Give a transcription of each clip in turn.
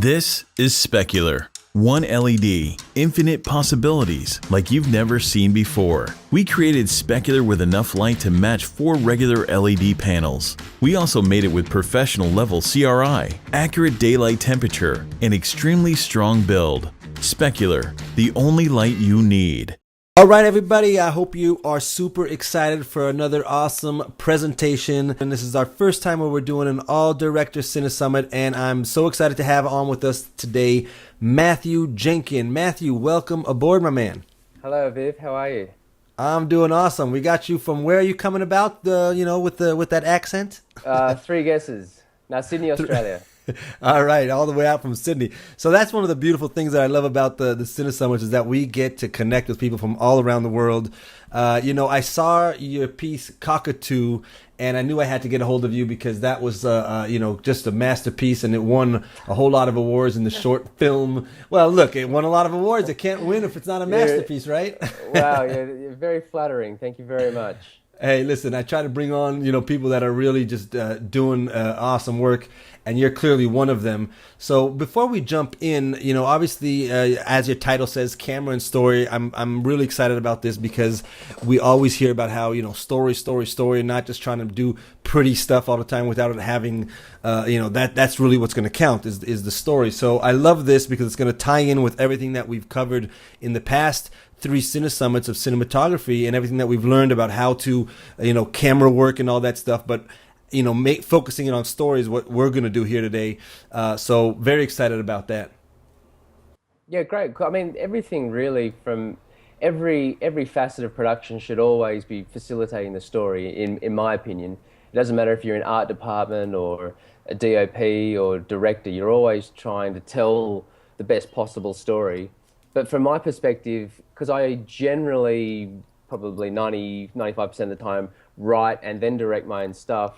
This is Specular. One LED, infinite possibilities like you've never seen before. We created Specular with enough light to match 4 regular LED panels. We also made it with professional level CRI, accurate daylight temperature, and extremely strong build. Specular, the only light you need. All right, everybody, I hope you are super excited for another awesome presentation. And this is our first time where we're doing an all-director Cine Summit, and I'm so excited to have on with us today Matthew Jenkins. Matthew, welcome aboard, my man. Hello, Viv. How are you? I'm doing awesome. We got you from where are you coming about, with that accent? 3 guesses. Now, Sydney, Australia. All right, all the way out from Sydney. So that's one of the beautiful things that I love about the Cine Summit is that we get to connect with people from all around the world. I saw your piece, Cockatoo, and I knew I had to get a hold of you because that was, just a masterpiece, and it won a whole lot of awards in the short film. Well, look, it won a lot of awards. It can't win if it's not a masterpiece, right? Wow, you're very flattering. Thank you very much. Hey, listen, I try to bring on, people that are really just doing awesome work, and you're clearly one of them. So before we jump in, obviously, as your title says, camera and story, I'm really excited about this because we always hear about how, story, not just trying to do pretty stuff all the time without it having, that's really what's going to count is the story. So I love this because it's going to tie in with everything that we've covered in the past 3 Cine Summits of cinematography and everything that we've learned about how to, camera work and all that stuff. But, focusing it on stories, what we're going to do here today. So very excited about that. Yeah, great. I mean, everything really from every facet of production should always be facilitating the story, in my opinion. It doesn't matter if you're in art department or a DOP or director, you're always trying to tell the best possible story. But from my perspective, because I generally, probably 95% of the time, write and then direct my own stuff,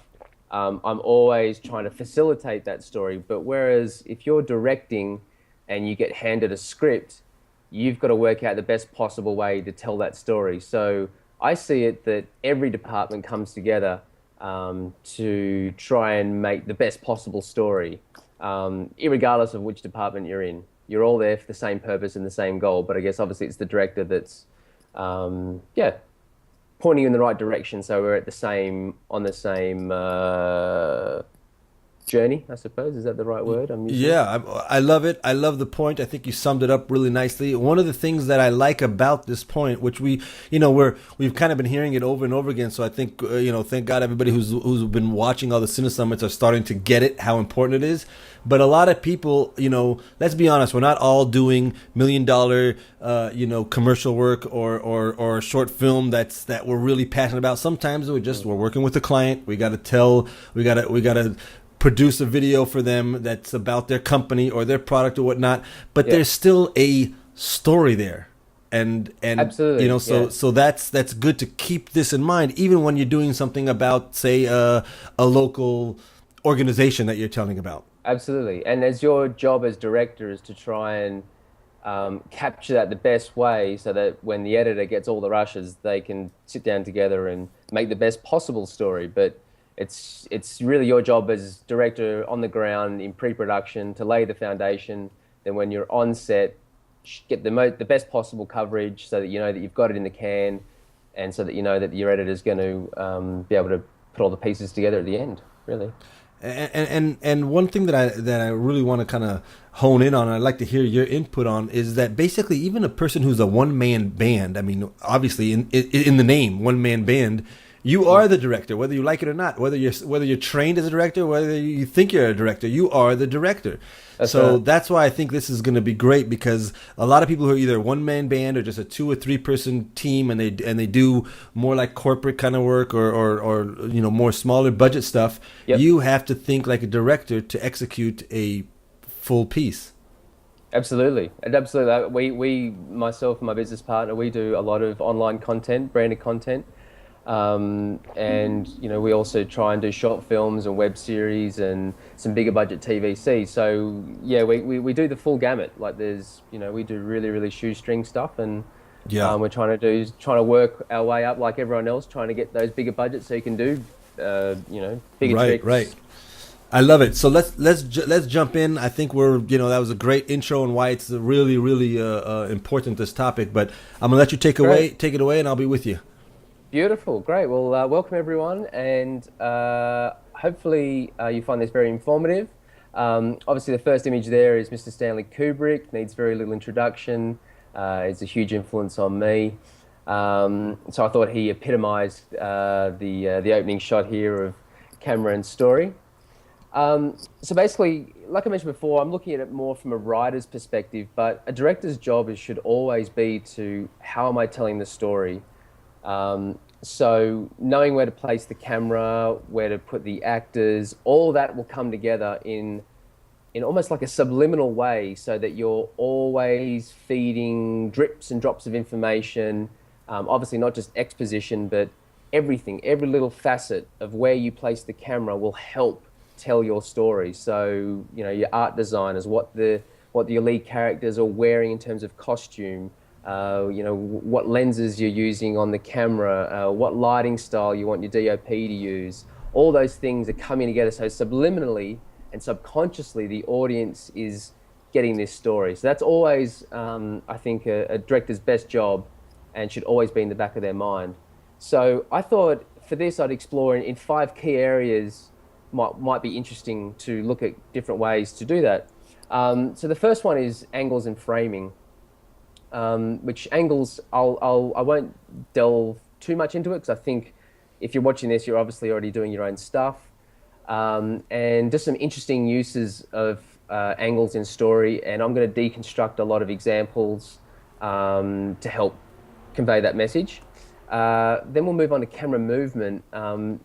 I'm always trying to facilitate that story. But whereas if you're directing and you get handed a script, you've got to work out the best possible way to tell that story. So I see it that every department comes together to try and make the best possible story, irregardless of which department you're in. You're all there for the same purpose and the same goal, but I guess obviously it's the director that's, pointing in the right direction, so we're on the same journey, I suppose. Is that the right word I'm using? Yeah, I love it. I love the point. I think you summed it up really nicely. One of the things that I like about this point, which we've kind of been hearing it over and over again. So I think, thank God everybody who's been watching all the Cine Summits are starting to get it, how important it is. But a lot of people, let's be honest, we're not all doing $1 million, commercial work or a short film that we're really passionate about. Sometimes we're working with a client. We got to produce a video for them that's about their company or their product or whatnot. But there's still a story there. And absolutely, so that's good to keep this in mind, even when you're doing something about, say, a local organization that you're telling about. Absolutely. And as your job as director is to try and capture that the best way so that when the editor gets all the rushes, they can sit down together and make the best possible story. But it's really your job as director on the ground in pre-production to lay the foundation. Then when you're on set, get the best possible coverage so that you know that you've got it in the can, and so that you know that your editor's going to be able to put all the pieces together at the end, really. And one thing that I really want to kind of hone in on, and I'd like to hear your input on, is that basically even a person who's a one-man band, I mean, obviously in the name, one-man band, you are the director, whether you like it or not. Whether you're trained as a director, whether you think you're a director, you are the director. That's why I think this is going to be great, because a lot of people who are either a one-man band or just a 2 or 3 person team, and they do more like corporate kind of work or more smaller budget stuff. Yep. You have to think like a director to execute a full piece. Absolutely. We myself and my business partner, we do a lot of online content, branded content. We also try and do short films and web series and some bigger budget TVC. So yeah, we do the full gamut. Like we do really, really shoestring stuff, and we're trying to work our way up like everyone else, trying to get those bigger budgets so you can do bigger tricks. Right. I love it. So let's jump in. I think that was a great intro and why it's really really important, this topic. But I'm gonna let you take Great. it away, and I'll be with you. Beautiful, great. Well, welcome everyone, and hopefully you find this very informative. Obviously, the first image there is Mr. Stanley Kubrick. Needs very little introduction. It's a huge influence on me. So I thought he epitomized the opening shot here of camera and story. So basically, like I mentioned before, I'm looking at it more from a writer's perspective, but a director's job should always be to how am I telling the story? So knowing where to place the camera, where to put the actors, all that will come together in almost like a subliminal way, so that you're always feeding drips and drops of information. Obviously not just exposition, but everything, every little facet of where you place the camera will help tell your story. So, your art designers, what your lead characters are wearing in terms of costume, what lenses you're using on the camera, what lighting style you want your DOP to use. All those things are coming together. So subliminally and subconsciously, the audience is getting this story. So that's always, I think, a director's best job, and should always be in the back of their mind. So I thought for this, I'd explore in 5 key areas. Might be interesting to look at different ways to do that. So the first one is angles and framing. Which angles I won't delve too much into it, because I think if you're watching this, you're obviously already doing your own stuff. And just some interesting uses of angles in story, and I'm going to deconstruct a lot of examples to help convey that message. Then we'll move on to camera movement,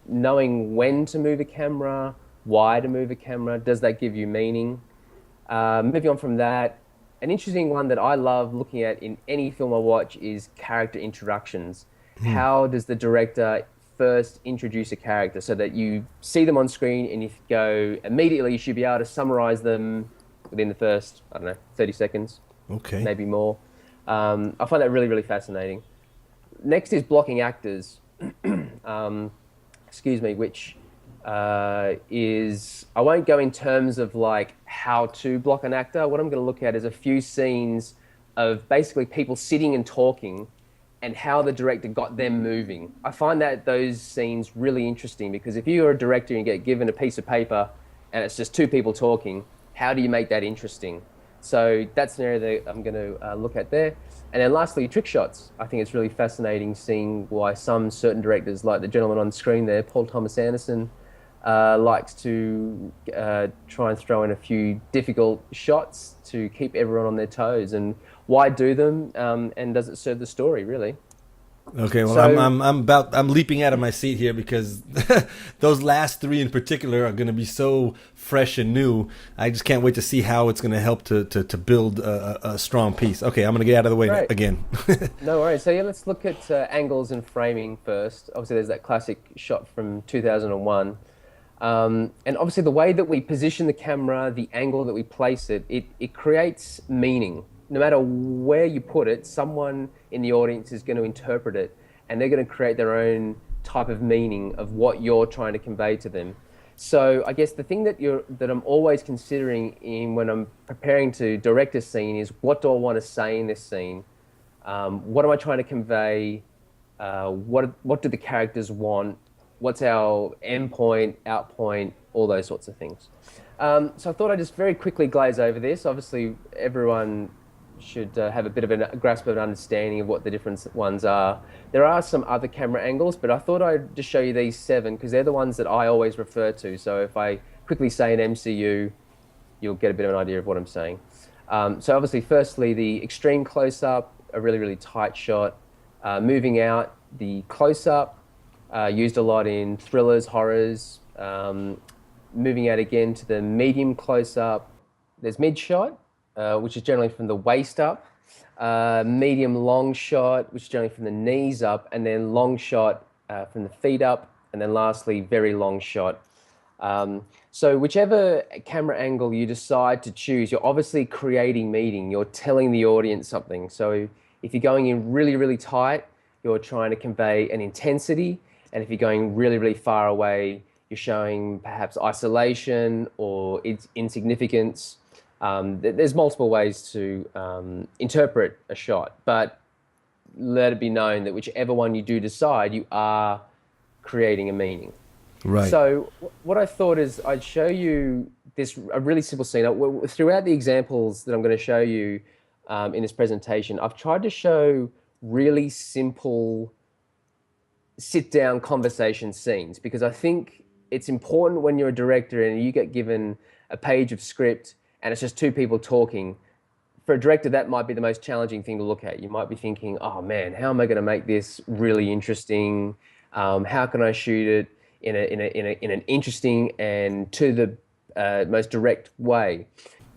knowing when to move a camera, why to move a camera, does that give you meaning? Moving on from that, an interesting one that I love looking at in any film I watch is character introductions. How does the director first introduce a character so that you see them on screen and you go, immediately you should be able to summarize them within the first, 30 seconds, Okay. maybe more. I find that really, really fascinating. Next is blocking actors, which is, I won't go in terms of like how to block an actor. What I'm going to look at is a few scenes of basically people sitting and talking, and how the director got them moving. I find that those scenes really interesting, because if you're a director and you get given a piece of paper and it's just 2 people talking, how do you make that interesting? So that's an area that I'm going to look at there. And then lastly, trick shots. I think it's really fascinating seeing why some certain directors, like the gentleman on screen there, Paul Thomas Anderson, likes to try and throw in a few difficult shots to keep everyone on their toes. And why do them? And does it serve the story, really? Okay, well, So- I'm leaping out of my seat here, because those last 3 in particular are going to be so fresh and new. I just can't wait to see how it's going to help to build a strong piece. Okay, I'm going to get out of the way Right. again. No worries. So yeah, let's look at angles and framing first. Obviously, there's that classic shot from 2001. And obviously the way that we position the camera, the angle that we place it, it creates meaning. No matter where you put it, someone in the audience is going to interpret it, and they're going to create their own type of meaning of what you're trying to convey to them. So I guess the thing that I'm always considering when I'm preparing to direct a scene is, what do I want to say in this scene? What am I trying to convey? What do the characters want? What's our end point, out point, all those sorts of things. So I thought I'd just very quickly glaze over this. Obviously, everyone should have a bit of a grasp of an understanding of what the different ones are. There are some other camera angles, but I thought I'd just show you these 7, because they're the ones that I always refer to. So if I quickly say an MCU, you'll get a bit of an idea of what I'm saying. So obviously, firstly, the extreme close-up, a really, really tight shot. Moving out, the close-up, used a lot in thrillers, horrors. Moving out again to the medium close-up. There's mid-shot, which is generally from the waist up. Medium long shot, which is generally from the knees up. And then long shot from the feet up. And then lastly, very long shot. So whichever camera angle you decide to choose, you're obviously creating meaning. You're telling the audience something. So if you're going in really, really tight, you're trying to convey an intensity. And if you're going really, really far away, you're showing perhaps isolation or its insignificance. There's multiple ways to interpret a shot, but let it be known that whichever one you do decide, you are creating a meaning. Right. So what I thought is I'd show you a really simple scene. Throughout the examples that I'm going to show you in this presentation, I've tried to show really simple sit-down conversation scenes, because I think it's important when you're a director and you get given a page of script and it's just two people talking. For a director, that might be the most challenging thing to look at. You might be thinking, oh man, how am I going to make this really interesting? How can I shoot it in an interesting and to the most direct way?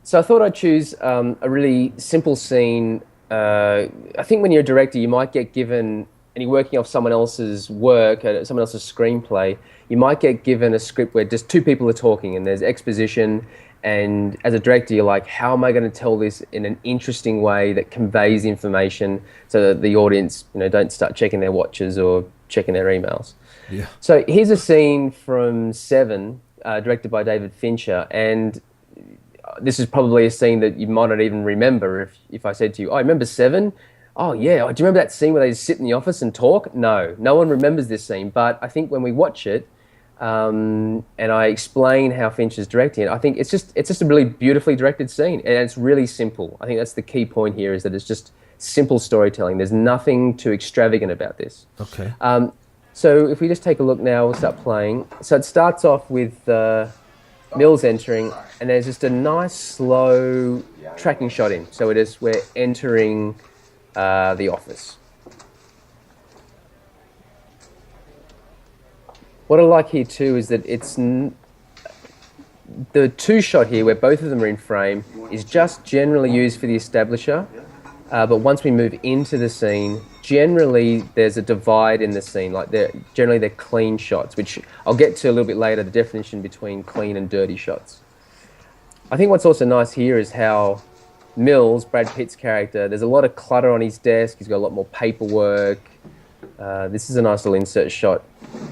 So I thought I'd choose a really simple scene. I think when you're a director, you might get given, and you're working off someone else's work, someone else's screenplay, you might get given a script where just two people are talking and there's exposition. And as a director, you're like, how am I going to tell this in an interesting way that conveys information so that the audience, don't start checking their watches or checking their emails. Yeah. So here's a scene from Seven, directed by David Fincher, and this is probably a scene that you might not even remember if I said to you, oh, remember Seven? Oh yeah, do you remember that scene where they sit in the office and talk? No one remembers this scene, but I think when we watch it, and I explain how Fincher's directing it, I think it's just a really beautifully directed scene, and it's really simple. I think that's the key point here, is that it's just simple storytelling. There's nothing too extravagant about this. Okay. So if we just take a look now, we'll start playing. So it starts off with Mills entering, and there's just a nice slow tracking shot in. So we're entering the office. What I like here too is that it's the two shot here where both of them are in frame is just generally used for the establisher, but once we move into the scene, generally there's a divide in the scene. Like they're clean shots, which I'll get to a little bit later, the definition between clean and dirty shots. I think what's also nice here is how Mills, Brad Pitt's character, there's a lot of clutter on his desk. He's got a lot more paperwork. This is a nice little insert shot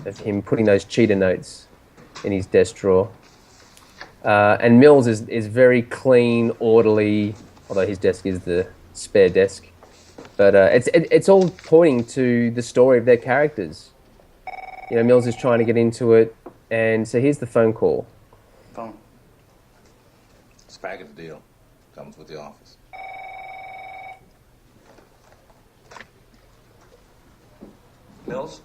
of him putting those cheetah notes in his desk drawer. And Mills is very clean, orderly, although his desk is the spare desk. But it's all pointing to the story of their characters. Mills is trying to get into it, and so here's the phone call. Phone. It's a package deal. Comes with the office. Mills?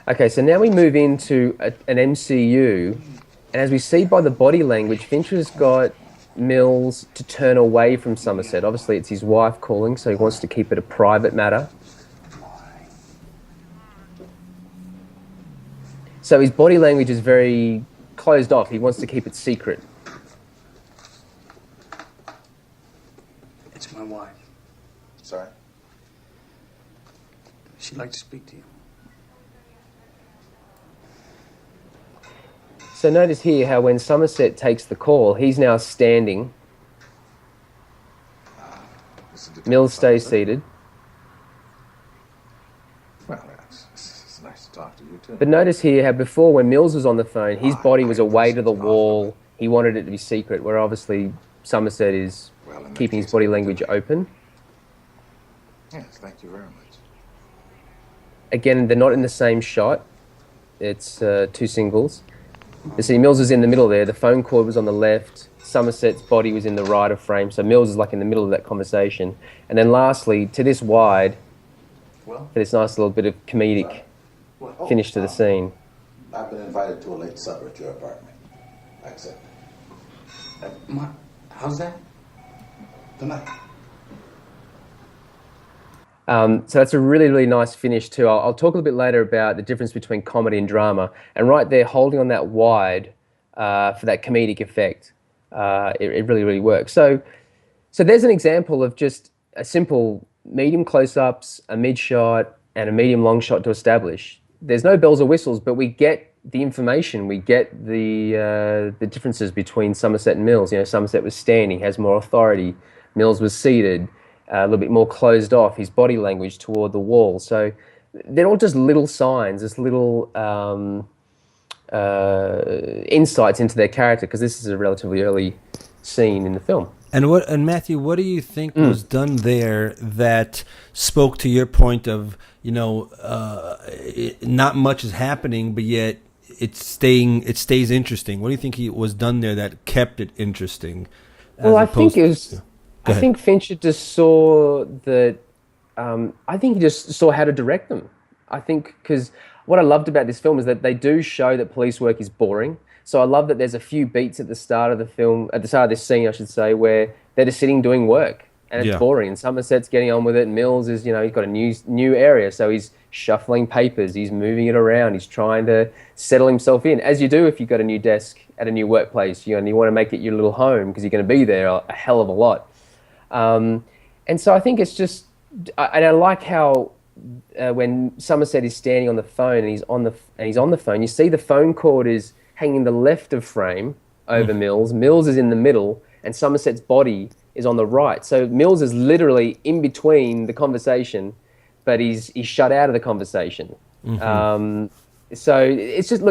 Okay, so now we move into an MCU, and as we see by the body language, Fincher's got Mills to turn away from Somerset. Obviously, it's his wife calling, so he wants to keep it a private matter. So his body language is very closed off. He wants to keep it secret. It's my wife. Sorry? She'd like to speak to you. So notice here how when Somerset takes the call, he's now standing. Mills stays seated. Well, it's nice to talk to you, too. But notice here how before, when Mills was on the phone, his body was away to the wall. He wanted it to be secret, where obviously Somerset is keeping his body language open. Yes, thank you very much. Again, they're not in the same shot. It's two singles. You see, Mills is in the middle there. The phone cord was on the left. Somerset's body was in the right of frame. So Mills is like in the middle of that conversation. And then lastly, to this wide, for this nice little bit of comedic finish to the scene. I've been invited to a late supper at your apartment. I accept. How's that? Tonight. So that's a really, really nice finish too. I'll talk a little bit later about the difference between comedy and drama. And right there, holding on that wide for that comedic effect, it really, really works. So there's an example of just a simple medium close-ups, a mid-shot, and a medium long shot to establish. There's no bells or whistles, but we get the information. We get the differences between Somerset and Mills. Somerset was standing, has more authority. Mills was seated. A little bit more closed off, his body language toward the wall. So they're all just little signs, just little insights into their character, because this is a relatively early scene in the film. And Matthew, what do you think was done there that spoke to your point of, not much is happening, but yet it stays interesting? What do you think was done there that kept it interesting? Well, I think Fincher just saw that. I think he just saw how to direct them. I think because what I loved about this film is that they do show that police work is boring. So I love that there's a few beats at the start of the film, at the start of this scene, I should say, where they're just sitting doing work, and it's boring. And Somerset's getting on with it. And Mills is, he's got a new area, so he's shuffling papers, he's moving it around, he's trying to settle himself in, as you do if you've got a new desk at a new workplace. And you want to make it your little home because you're going to be there a hell of a lot. And so I think it's just, and I like how when Somerset is standing on the phone and he's on the phone, you see the phone cord is hanging the left of frame over Mills. Mills is in the middle, and Somerset's body is on the right. So Mills is literally in between the conversation, but he's shut out of the conversation. So it's just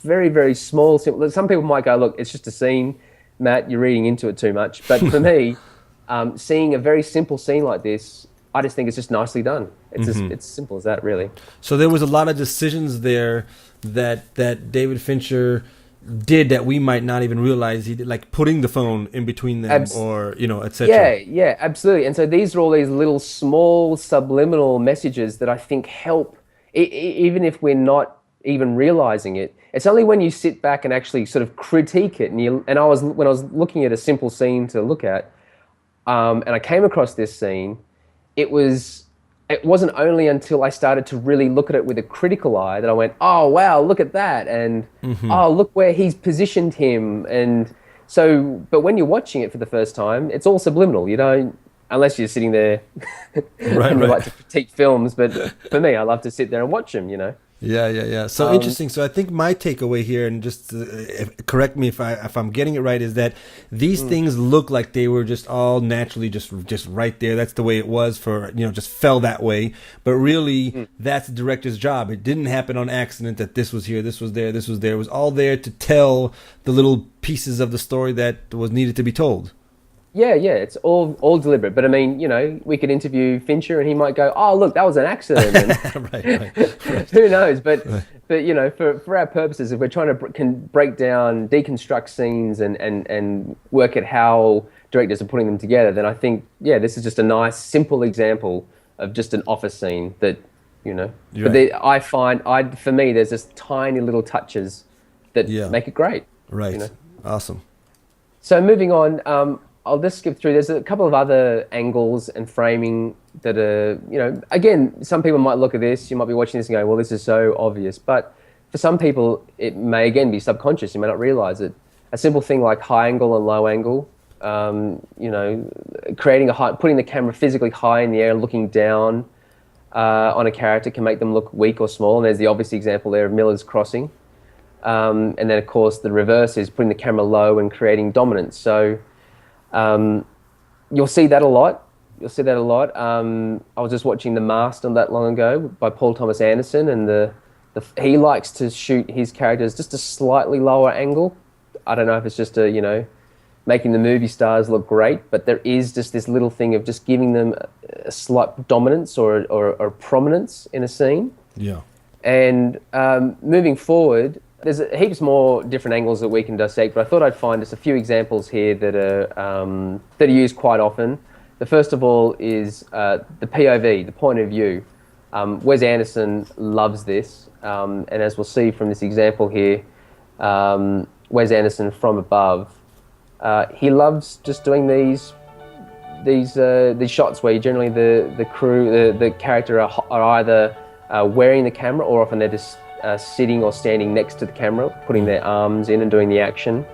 very, very small, simple. Some people might go, look, it's just a scene, Matt, you're reading into it too much. But for me, seeing a very simple scene like this, I just think it's just nicely done. It's it's simple as that, really. So there was a lot of decisions there that David Fincher did that we might not even realize he did, like putting the phone in between them, or etc. Yeah, absolutely. And so these are all these little small subliminal messages that I think help, even if we're not even realizing it. It's only when you sit back and actually sort of critique it, when I was looking at a simple scene to look at, and I came across this scene, it wasn't only until I started to really look at it with a critical eye that I went, oh, wow, look at that. And, oh, look where he's positioned him. And so, but when you're watching it for the first time, it's all subliminal. You don't, unless you're sitting there and you like to critique films. But for me, I love to sit there and watch them, Yeah. So interesting. So I think my takeaway here, and just correct me if I'm getting it right, is that these things look like they were just all naturally just right there. That's the way it was for, just fell that way. But really, that's the director's job. It didn't happen on accident that this was here, this was there, this was there. It was all there to tell the little pieces of the story that was needed to be told. Yeah, it's all deliberate. But I mean, we could interview Fincher and he might go, "Oh, look, that was an accident." And right. Who knows? But for our purposes, if we're trying to break down, deconstruct scenes and work at how directors are putting them together, then I think this is just a nice, simple example of just an office scene that But for me, there's just tiny little touches that make it great. Right. Awesome. So moving on. I'll just skip through. There's a couple of other angles and framing that are, again, some people might look at this, you might be watching this and go, well, this is so obvious. But for some people, it may, again, be subconscious. You may not realize it. A simple thing like high angle and low angle, putting the camera physically high in the air, looking down on a character can make them look weak or small. And there's the obvious example there of Miller's crossing. And then, of course, the reverse is putting the camera low and creating dominance. So you'll see that a lot. I was just watching The Mask not that long ago by Paul Thomas Anderson, and he likes to shoot his characters just a slightly lower angle. I don't know if it's just making the movie stars look great, but there is just this little thing of just giving them a slight dominance or prominence in a scene. Yeah. And moving forward, there's heaps more different angles that we can dissect, but I thought I'd find just a few examples here that are used quite often. The first of all is the POV, the point of view. Wes Anderson loves this, and as we'll see from this example here, Wes Anderson from above, he loves just doing these shots where generally the crew, the character are either wearing the camera, or often they're just sitting or standing next to the camera, putting their arms in and doing the action.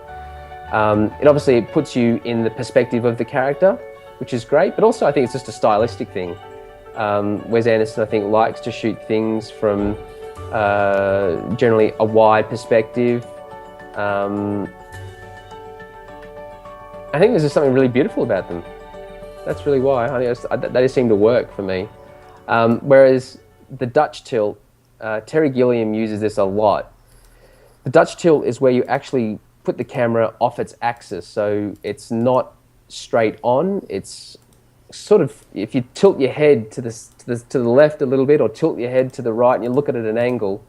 It puts you in the perspective of the character, which is great, but also I think it's just a stylistic thing. Wes Anderson, I think, likes to shoot things from generally a wide perspective. I think there's just something really beautiful about them. That's really why. I think they just seem to work for me. Whereas the Dutch tilt, Terry Gilliam uses this a lot. The Dutch tilt is where you actually put the camera off its axis, so it's not straight on. It's sort of, if you tilt your head to the left a little bit, or tilt your head to the right, and you look at it at an angle,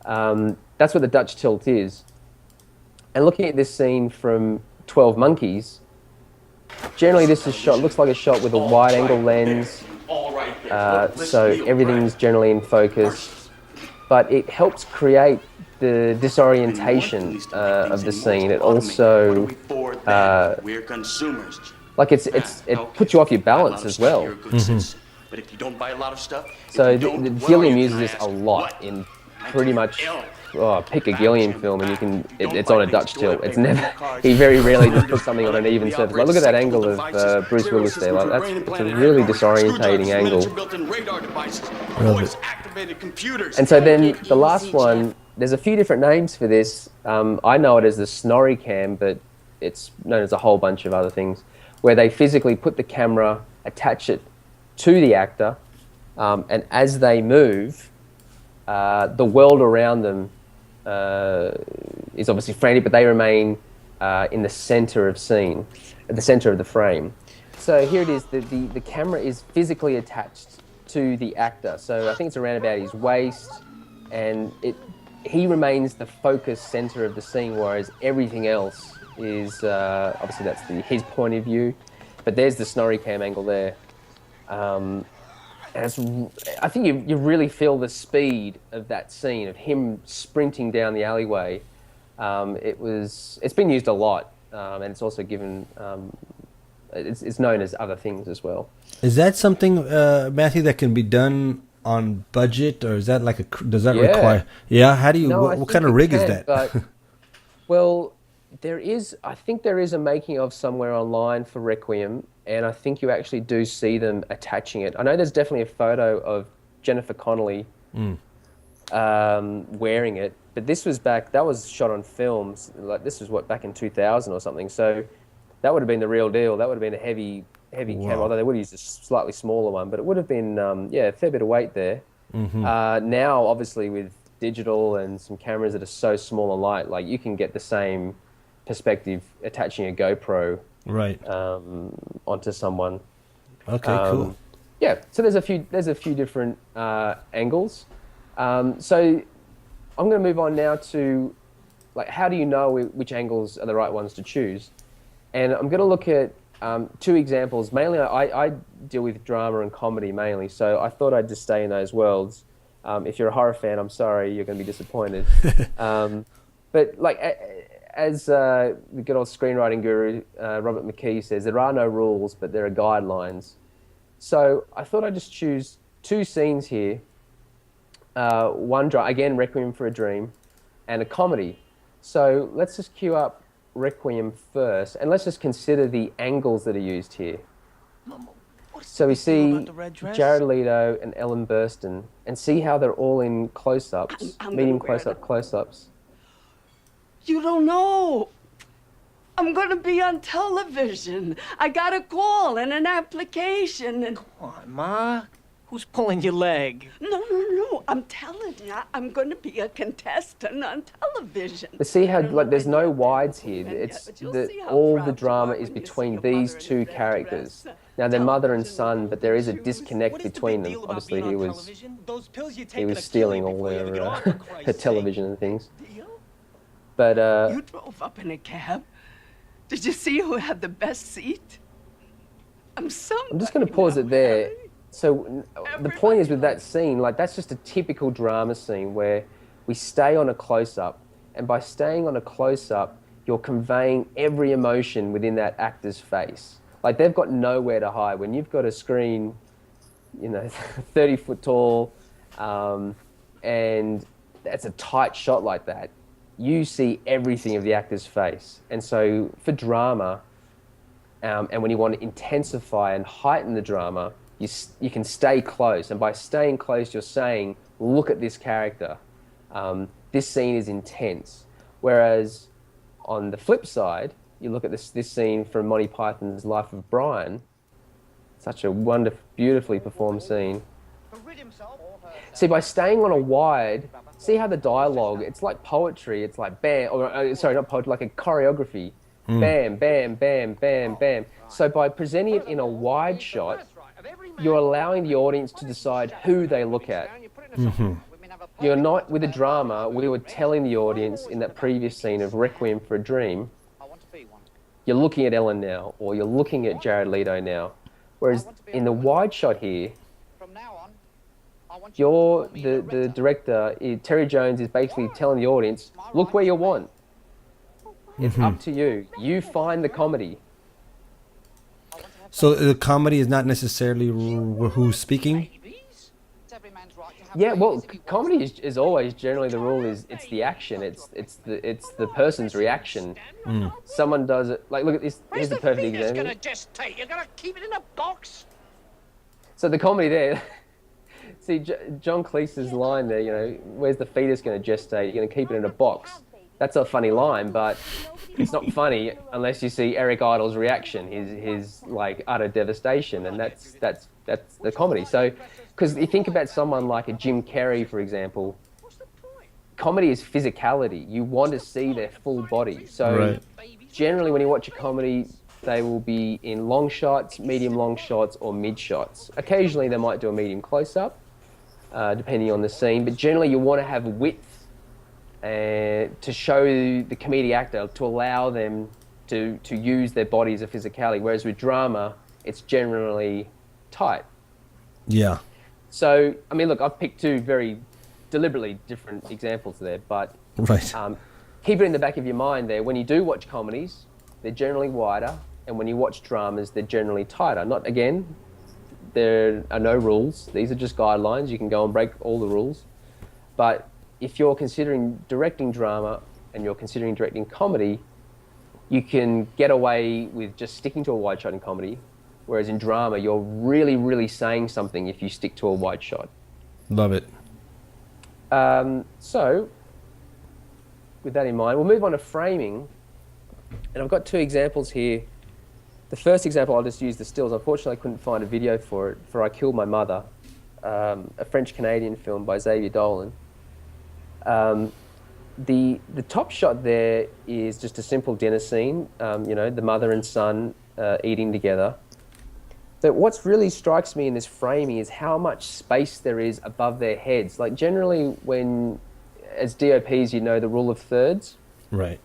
that's what the Dutch tilt is. And looking at this scene from 12 Monkeys, generally this is shot, looks like a shot with a wide angle lens, so everything's generally in focus, but it helps create the disorientation of the scene. It also, like it puts you off your balance as well. Mm-hmm. But if you don't buy a lot of stuff, so Gilliam uses this a lot in pretty much, pick a Gilliam film and it's on a Dutch tilt. It's never, he very rarely just puts something on an even surface. Like, look at that angle of Bruce Willis there. Like, it's a really disorientating angle. And so then the last one, there's a few different names for this. I know it as the Snorri cam, but it's known as a whole bunch of other things, where they physically put the camera, attach it to the actor, and as they move, the world around them is obviously frantic, but they remain in the center of scene, at the center of the frame. So here it is, the camera is physically attached to the actor. So I think it's around about his waist, and he remains the focus center of the scene, whereas everything else is, obviously that's his point of view, but there's the Snorri cam angle there. And I think you really feel the speed of that scene, of him sprinting down the alleyway. It's been used a lot, and it's also given, it's known as other things as well. Is that something, Matthew, that can be done on budget, or is that like does that require? Yeah. How do you? No, what kind of rig is that? But, well, I think there is a making of somewhere online for Requiem, and I think you actually do see them attaching it. I know there's definitely a photo of Jennifer Connelly wearing it, but that was shot on films. Like, this was back in 2000 or something. So that would have been the real deal. That would have been a heavy camera, although they would have used a slightly smaller one, but it would have been, a fair bit of weight there. Mm-hmm. Now, obviously, with digital and some cameras that are so small and light, like, you can get the same perspective attaching a GoPro onto someone. Okay, cool. Yeah, so there's a few different angles. So I'm going to move on now to, like, how do you know which angles are the right ones to choose? And I'm going to look at two examples. Mainly, I deal with drama and comedy mainly, so I thought I'd just stay in those worlds. If you're a horror fan, I'm sorry, you're going to be disappointed. But like, as the good old screenwriting guru Robert McKee says, there are no rules, but there are guidelines. So I thought I'd just choose two scenes here. One, again, Requiem for a Dream, and a comedy. So let's just cue up Requiem first, and let's just consider the angles that are used here. So we see Jared Leto and Ellen Burstyn, and see how they're all in close-ups, medium close-ups. You don't know. I'm gonna be on television. I got a call and an application and... Come on, Ma. Who's pulling your leg? No. I'm telling you, I'm gonna be a contestant on television. But see how, like, there's no wides here. It's all the drama is between these two characters. Now, they're mother and son, but there is a disconnect between them. Obviously, he was stealing all her television and things. But you drove up in a cab. Did you see who had the best seat? I'm just going to pause it there. So the point is, with that scene, like, that's just a typical drama scene where we stay on a close-up, and by staying on a close-up, you're conveying every emotion within that actor's face. Like, they've got nowhere to hide. When you've got a screen, 30 foot tall, and that's a tight shot like that, you see everything of the actor's face. And so for drama, and when you want to intensify and heighten the drama, you can stay close. And by staying close, you're saying, look at this character. This scene is intense. Whereas on the flip side, you look at this scene from Monty Python's Life of Brian, such a beautifully performed scene. See, by staying on a wide, see how the dialogue, it's like poetry, it's like bam, or sorry, not poetry, like a choreography. Bam, bam, bam, bam, bam. So by presenting it in a wide shot, you're allowing the audience to decide who they look at. You're not, with a drama, we were telling the audience in that previous scene of Requiem for a Dream, you're looking at Ellen now, or you're looking at Jared Leto now. Whereas in the wide shot here, the director, Terry Jones, is basically telling the audience, look where you want. It's up to you. You find the comedy. So the comedy is not necessarily who's speaking? Yeah, well, comedy is always generally the rule is it's the action, it's the person's reaction. Someone does it like look at this. Here's a perfect example. Gonna gestate. You're gonna keep it in a box. So the comedy there. See, John Cleese's line there, you know, where's the fetus going to gestate? You're going to keep it in a box. That's a funny line, but it's not funny unless you see Eric Idle's reaction, his like utter devastation, and that's the comedy. So, because you think about someone like a Jim Carrey, for example, comedy is physicality. You want to see their full body. So, generally, when you watch a comedy, they will be in long shots, medium long shots, or mid shots. Occasionally, they might do a medium close-up, depending on the scene. But generally, you want to have width to show the comedic actor, to allow them to use their body as a physicality. Whereas with drama, it's generally tight. Yeah. So, I mean, look, I've picked two very deliberately different examples there, but keep it in the back of your mind there. When you do watch comedies, they're generally wider, and when you watch dramas, they're generally tighter. Not, again, there are no rules. These are just guidelines. You can go and break all the rules. But if you're considering directing drama and you're considering directing comedy, you can get away with just sticking to a wide shot in comedy, whereas in drama, you're really, really saying something if you stick to a wide shot. Love it. So, with that in mind, we'll move on to framing. And I've got two examples here. The first example, I'll just use the stills. Unfortunately, I couldn't find a video for it, for I Killed My Mother, a French-Canadian film by Xavier Dolan. The top shot there is just a simple dinner scene, you know, the mother and son eating together. But what really strikes me in this framing is how much space there is above their heads. Like generally when, as DOPs, you know the rule of thirds. Right.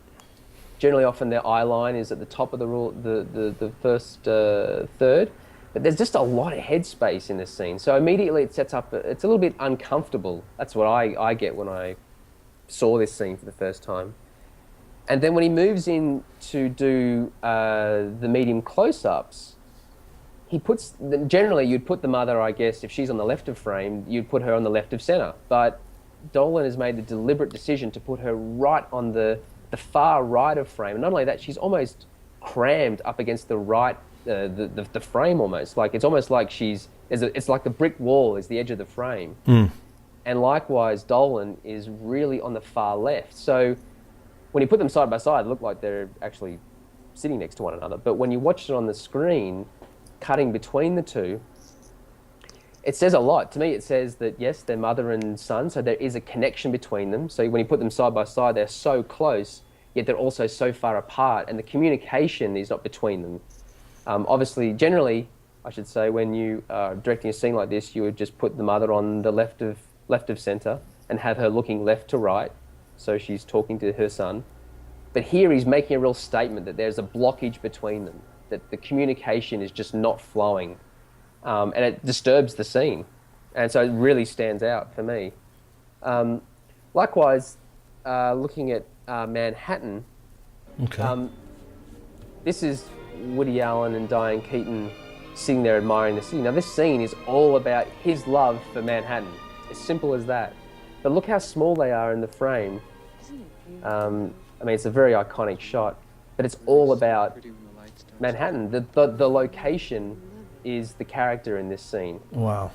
Generally often their eye line is at the top of the rule, the first third. But there's just a lot of headspace in this scene. So immediately it sets up, it's a little bit uncomfortable. That's what I get when I saw this scene for the first time. And then when he moves in to do the medium close-ups, he puts, generally you'd put the mother, I guess, if she's on the left of frame, you'd put her on the left of center. But Dolan has made the deliberate decision to put her right on the far right of frame. And not only that, she's almost crammed up against the right, the frame almost. Like, it's almost like it's like the brick wall is the edge of the frame. And likewise, Dolan is really on the far left. So when you put them side by side, they look like they're actually sitting next to one another. But when you watch it on the screen, cutting between the two, it says a lot. To me, it says that, yes, they're mother and son, so there is a connection between them. So when you put them side by side, they're so close, yet they're also so far apart, and the communication is not between them. Obviously, generally, I should say, when you are directing a scene like this, you would just put the mother on the left of center and have her looking left to right, so she's talking to her son. But here he's making a real statement that there's a blockage between them, that the communication is just not flowing, and it disturbs the scene. And so it really stands out for me. Likewise, looking at Manhattan, this is Woody Allen and Diane Keaton sitting there admiring the city. Now this scene is all about his love for Manhattan. As simple as that. But look how small they are in the frame. I mean, it's a very iconic shot, but it's all about Manhattan. The location is the character in this scene. Wow.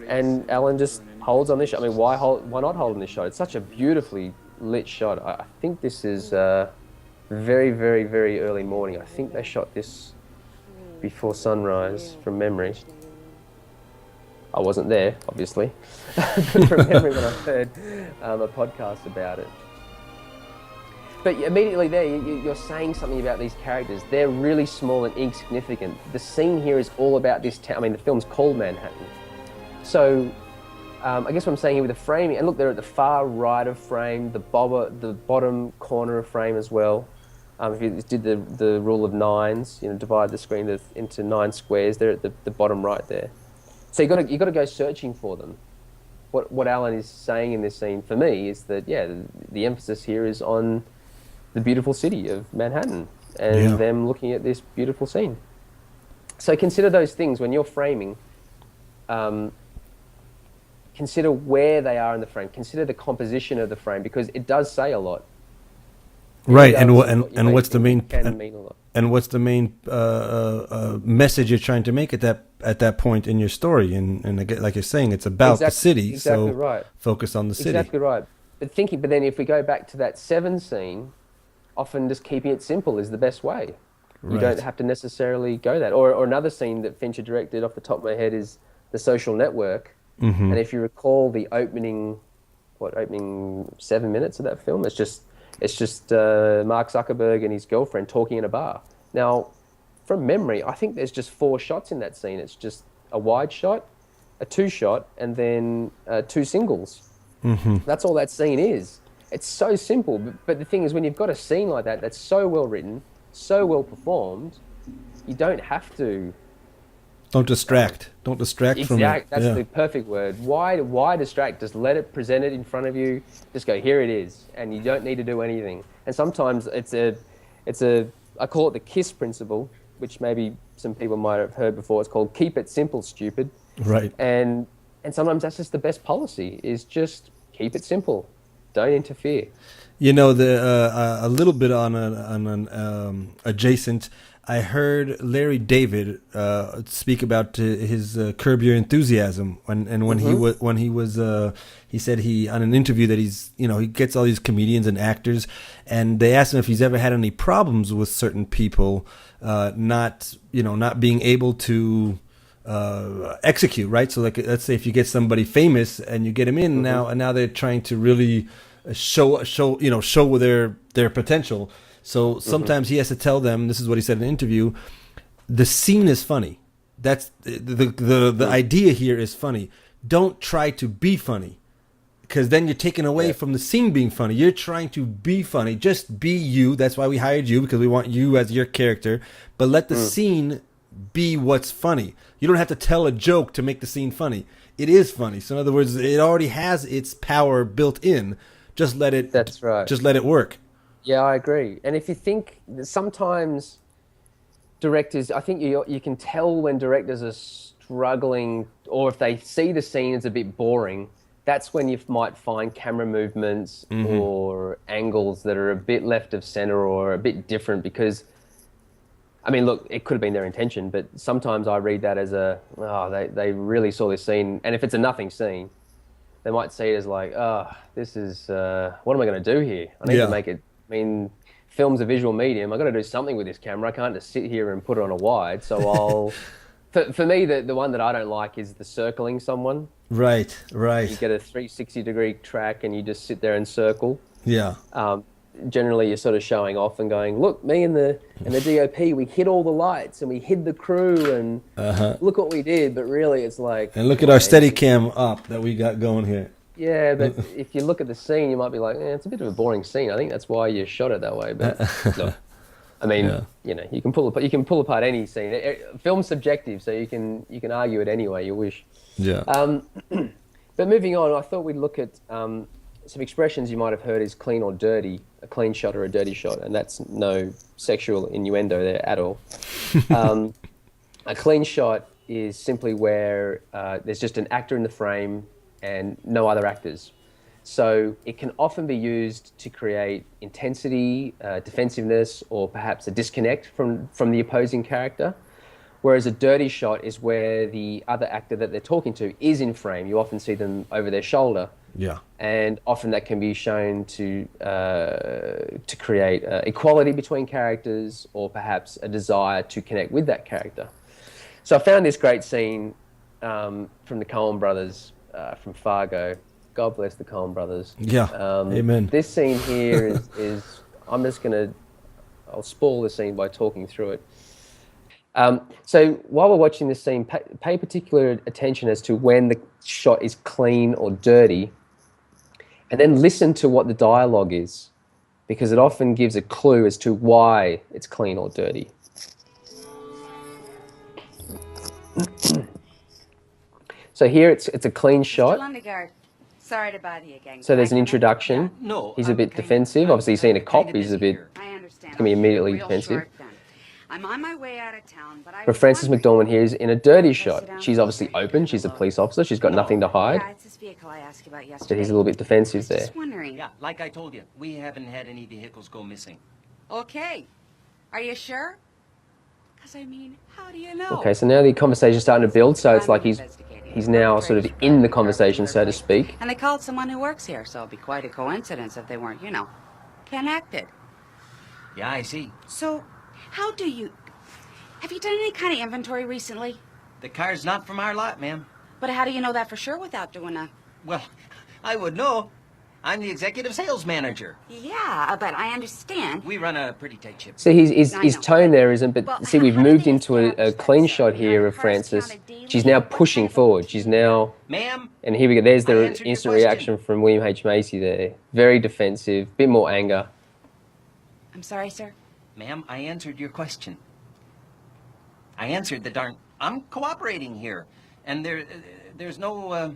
And Alan just holds on this shot. I mean, why not hold on this shot? It's such a beautifully lit shot. I think this is very, very, very early morning. I think they shot this before sunrise from memory. I wasn't there, obviously, but from memory when I heard a podcast about it. But immediately there, you're saying something about these characters. They're really small and insignificant. The scene here is all about this town. I mean, the film's called Manhattan. So I guess what I'm saying here with the framing, and look, they're at the far right of frame, the bottom corner of frame as well. If you did the rule of nines, divide the screen into 9 squares, they're at the bottom right there. So you got to go searching for them. What Alan is saying in this scene for me is that the emphasis here is on the beautiful city of Manhattan and them looking at this beautiful scene. So consider those things when you're framing. Consider where they are in the frame. Consider the composition of the frame, because it does say a lot. Right, and what's the main message you're trying to make at that point in your story? And again, like you're saying, it's about the city, so right. Focus on the city. Exactly right. But then if we go back to that 7 scene, often just keeping it simple is the best way. You don't have to necessarily go that. Or another scene that Fincher directed off the top of my head is The Social Network. Mm-hmm. And if you recall the opening 7 minutes of that film, it's just Mark Zuckerberg and his girlfriend talking in a bar. Now, from memory, I think there's just 4 shots in that scene. It's just a wide shot, a 2 shot, and then 2 singles. Mm-hmm. That's all that scene is. It's so simple, but the thing is, when you've got a scene like that that's so well written, so well performed, you don't have to... Don't distract from it. That's the perfect word. Why distract? Just let it, present it in front of you. Just go, here it is, and you don't need to do anything. And sometimes I call it the KISS principle, which maybe some people might have heard before. It's called keep it simple, stupid. Right. And sometimes that's just the best policy, is just keep it simple. Don't interfere. A little bit on an adjacent. I heard Larry David speak about his Curb Your Enthusiasm when he said on an interview that he gets all these comedians and actors, and they asked him if he's ever had any problems with certain people not being able to execute, right? So like, let's say if you get somebody famous and you get him in and now they're trying to really show their potential. So sometimes he has to tell them, this is what he said in an interview, the scene is funny. That's the idea here is funny. Don't try to be funny, because then you're taking away from the scene being funny. You're trying to be funny. Just be you. That's why we hired you, because we want you as your character. But let the scene be what's funny. You don't have to tell a joke to make the scene funny. It is funny. So in other words, it already has its power built in. Just let it. That's right. Just let it work. Yeah, I agree. And if you think, sometimes directors, I think you can tell when directors are struggling, or if they see the scene as a bit boring, that's when you might find camera movements or angles that are a bit left of center or a bit different, because, I mean, look, it could have been their intention, but sometimes I read that as they really saw this scene, and if it's a nothing scene, they might see it as like, this is, what am I going to do here? I need to make it. I mean, film's a visual medium. I've got to do something with this camera. I can't just sit here and put it on a wide. So I'll... For me, the one that I don't like is the circling someone. Right. You get a 360-degree track and you just sit there and circle. Yeah. Generally, you're sort of showing off and going, look, me and the DOP, we hid all the lights and we hid the crew and look what we did. But really, it's like... And look at our Steadicam up that we got going here. Yeah, but if you look at the scene, you might be like, it's a bit of a boring scene. I think that's why you shot it that way. But look, I mean, you can pull apart any scene. Film's subjective, so you can argue it any way you wish. Yeah. But moving on, I thought we'd look at some expressions you might have heard is clean or dirty, a clean shot or a dirty shot, and that's no sexual innuendo there at all. A clean shot is simply where there's just an actor in the frame and no other actors. So it can often be used to create intensity, defensiveness, or perhaps a disconnect from the opposing character. Whereas a dirty shot is where the other actor that they're talking to is in frame. You often see them over their shoulder. Yeah. And often that can be shown to create equality between characters, or perhaps a desire to connect with that character. So I found this great scene from the Coen brothers, from Fargo. God bless the Coen brothers. Yeah, amen. This scene here is I'll spoil the scene by talking through it. So while we're watching this scene, pay particular attention as to when the shot is clean or dirty, and then listen to what the dialogue is, because it often gives a clue as to why it's clean or dirty. So here it's a clean shot. Lundegaard, sorry to bother you again. So there's an introduction. No, He's a bit defensive. Obviously, he's seen a cop. He's a bit. I understand. It's gonna be immediately defensive. I'm on my way out of town, But Frances McDormand here is in a dirty shot. She's obviously open. She's a police officer. She's got nothing to hide. Yeah, it's this vehicle I asked you about yesterday. So he's a little bit defensive there. Just wondering. Yeah, like I told you, we haven't had any vehicles go missing. Okay. Are you sure? Because, I mean, how do you know? Okay, so now the conversation's starting to build. So it's like he's now sort of in the conversation, so to speak. And they called someone who works here, so it'd be quite a coincidence if they weren't, connected. Yeah, I see. So, how do you... Have you done any kind of inventory recently? The car's not from our lot, ma'am. But how do you know that for sure without doing a... Well, I would know. I'm the executive sales manager. Yeah, but I understand. We run a pretty tight ship. See, his tone there isn't, but see, we've moved into a clean shot here of Frances. She's now pushing forward. She's now... Ma'am? And here we go. There's I the answered your instant question. reaction from William H. Macy there. Very defensive, bit more anger. I'm sorry, sir. Ma'am, I answered your question. I answered the darn... I'm cooperating here. And there's no...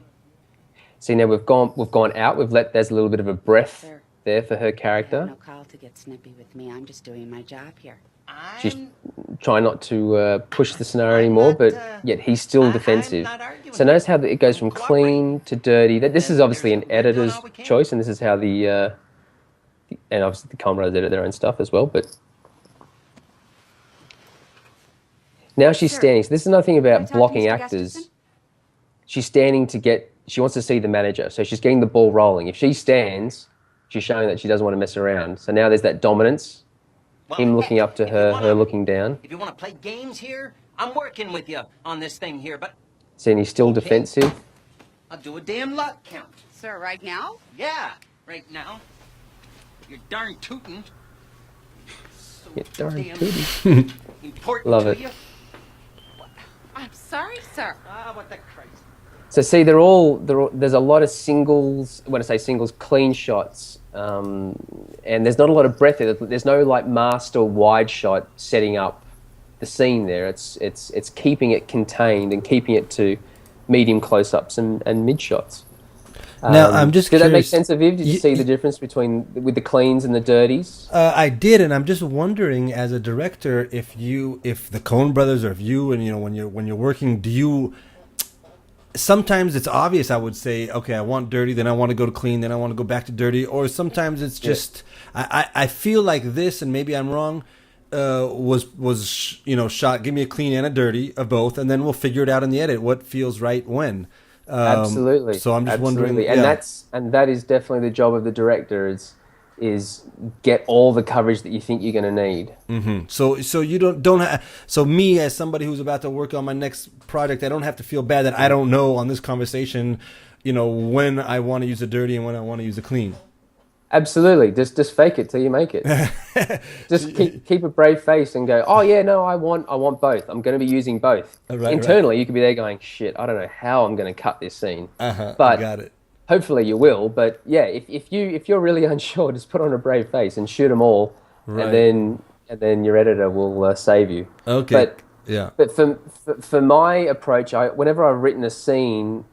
See, now we've gone out. There's a little bit of a breath Sir, there for her I have character. no call to get snippy with me. I'm just doing my job here. She's trying not to push the scenario anymore, but yet he's still defensive. So notice how it goes from clean to dirty. This is obviously an editor's choice, and this is how and obviously the Coen brothers edit their own stuff as well. But now she's Sir, standing. So this is another thing can I about talk to blocking Mr. actors. Gustafson? She's standing she wants to see the manager, so she's getting the ball rolling. If she stands, she's showing that she doesn't want to mess around. So now there's that dominance. Well, Him looking up to if you her, wanna- her looking down. If you want to play games here, I'm working with you on this thing here, but See, and he's still Okay. defensive. I'll do a damn lot count. Sir, right now? Yeah, right now. You're darn tootin'. So Yeah, darn damn tooty. important Love to it. you. I'm sorry, sir. Ah, what the Christ. So see, there's a lot of singles. When I say singles, clean shots, and there's not a lot of breath there. There's no like master wide shot setting up the scene there. It's keeping it contained and keeping it to medium close-ups and mid shots. Now, I'm just Did that make curious. sense, Aviv? Did you see the difference with the cleans and the dirties? I did, and I'm just wondering, as a director, if the Coen brothers, or if you, and when you're working, do you? Sometimes it's obvious. I would say, okay, I want dirty, then I want to go to clean, then I want to go back to dirty, or sometimes it's just. I feel like this, and maybe I'm wrong. Was shot. Give me a clean and a dirty of both, and then we'll figure it out in the edit. What feels right when. Absolutely. So I'm just wondering, and yeah. that is definitely the job of the director is get all the coverage that you think you're going to need. Mm-hmm. So you don't so me, as somebody who's about to work on my next project, I don't have to feel bad that I don't know on this conversation, when I want to use a dirty and when I want to use a clean. Absolutely. Just fake it till you make it. Just keep a brave face and go, oh yeah, no, I want both. I'm going to be using both. Right, Internally, you could be there going, shit, I don't know how I'm going to cut this scene. But But got it. hopefully you will. But yeah, if you're really unsure, just put on a brave face and shoot them all, Right. and then your editor will save you. Okay. But yeah. But for my approach, whenever I've written a scene,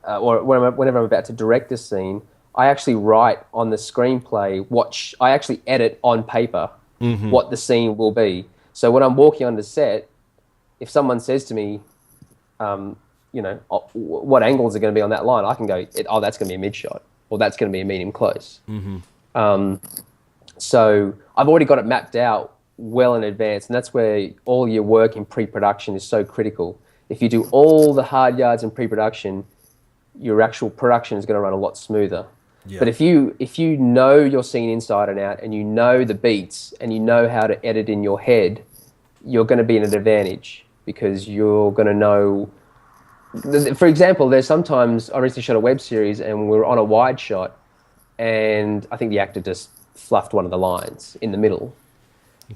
or whenever I'm about to direct a scene, I actually write on the screenplay I actually edit on paper what the scene will be. So when I'm walking on the set, if someone says to me, what angles are going to be on that line, I can go, that's going to be a mid shot, or that's going to be a medium close. So I've already got it mapped out well in advance, and that's where all your work in pre-production is so critical. If you do all the hard yards in pre-production, your actual production is going to run a lot smoother. Yeah. But if you know your scene inside and out, and you know the beats, and you know how to edit in your head, you're going to be at an advantage, because you're going to know For example, there's sometimes I recently shot a web series and we were on a wide shot, and I think the actor just fluffed one of the lines in the middle,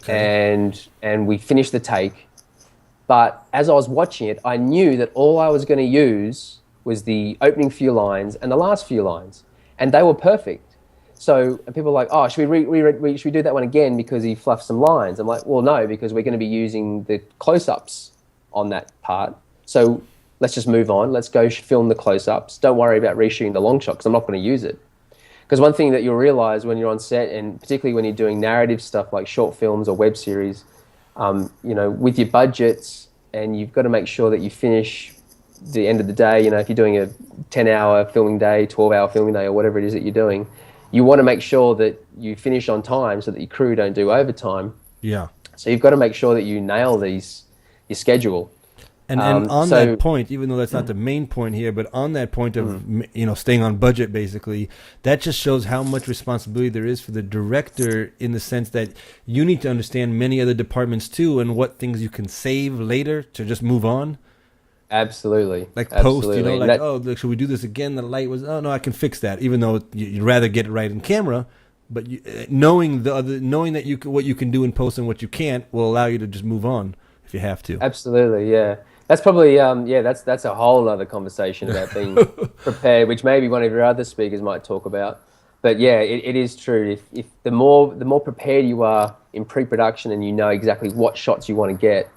and we finished the take. But as I was watching it, I knew that all I was going to use was the opening few lines and the last few lines, and they were perfect. So people are like, oh, should we do that one again because he fluffed some lines? I'm like, well, no, because we're going to be using the close-ups on that part. So let's just move on. Let's go film the close-ups. Don't worry about reshooting the long shot because I'm not going to use it. Because one thing that you'll realize when you're on set, and particularly when you're doing narrative stuff like short films or web series, with your budgets, and you've got to make sure that you finish the end of the day. If you're doing a 10-hour filming day, 12-hour filming day, or whatever it is that you're doing, you want to make sure that you finish on time so that your crew don't do overtime. Yeah. So you've got to make sure that you nail your schedule. And on that point, even though that's not the main point here, but on that point of staying on budget, basically, that just shows how much responsibility there is for the director, in the sense that you need to understand many other departments too, and what things you can save later to just move on. Absolutely. Like post, should we do this again? The light was, oh no, I can fix that. Even though you'd rather get it right in camera, but knowing that what you can do in post and what you can't will allow you to just move on if you have to. Absolutely, yeah. That's probably that's a whole other conversation about being prepared, which maybe one of your other speakers might talk about. But yeah, it is true. If the more prepared you are in pre-production and you know exactly what shots you want to get,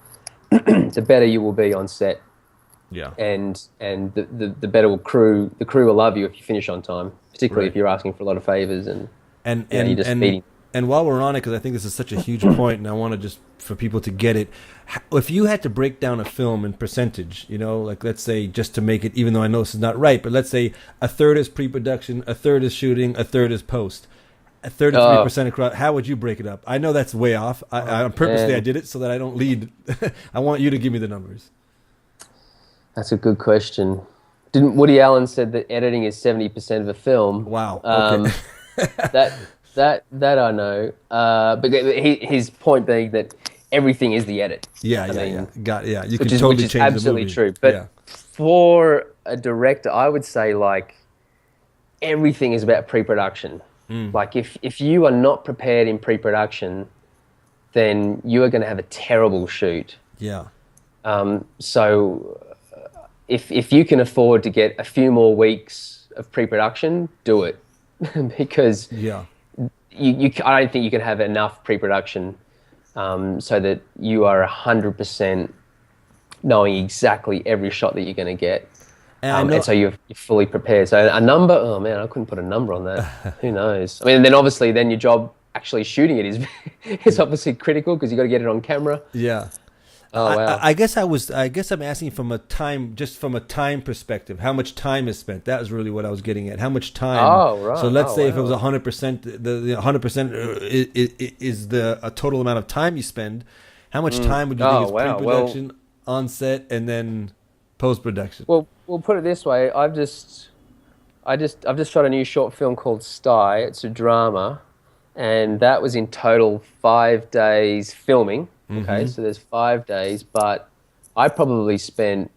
the better you will be on set. Yeah. And the better the crew will love you if you finish on time, particularly if you're asking for a lot of favors and you're just feeding. And while we're on it, because I think this is such a huge point, and I want to just for people to get it, if you had to break down a film in percentage, like let's say, just to make it, even though I know this is not right, but let's say a third is pre-production, a third is shooting, a third is post, 33% across. How would you break it up? I know that's way off. I purposely I did it so that I don't lead. I want you to give me the numbers. That's a good question. Didn't Woody Allen said that editing is 70% of a film? Wow. Okay. That I know, but his point being that everything is the edit. Yeah. You can which is absolutely true. But for a director, I would say like everything is about pre-production. Like if you are not prepared in pre-production, then you are going to have a terrible shoot. Yeah. So if you can afford to get a few more weeks of pre-production, do it because I don't think you can have enough pre-production so that you are 100% knowing exactly every shot that you're going to get. And so you're fully prepared. So a number, oh man, I couldn't put a number on that. Who knows? I mean, then obviously then your job actually shooting it is obviously critical because you got to get it on camera. Yeah. Oh wow. I guess I'm asking from a time perspective. How much time is spent? That was really what I was getting at. How much time? Oh right. So let's say if it was 100%, the 100% is a total amount of time you spend. How much time would you think is pre-production, on set, and then post-production? Well, we'll put it this way. I've just shot a new short film called Sty. It's a drama, and that was in total 5 days filming. Okay, so there's 5 days, but I probably spent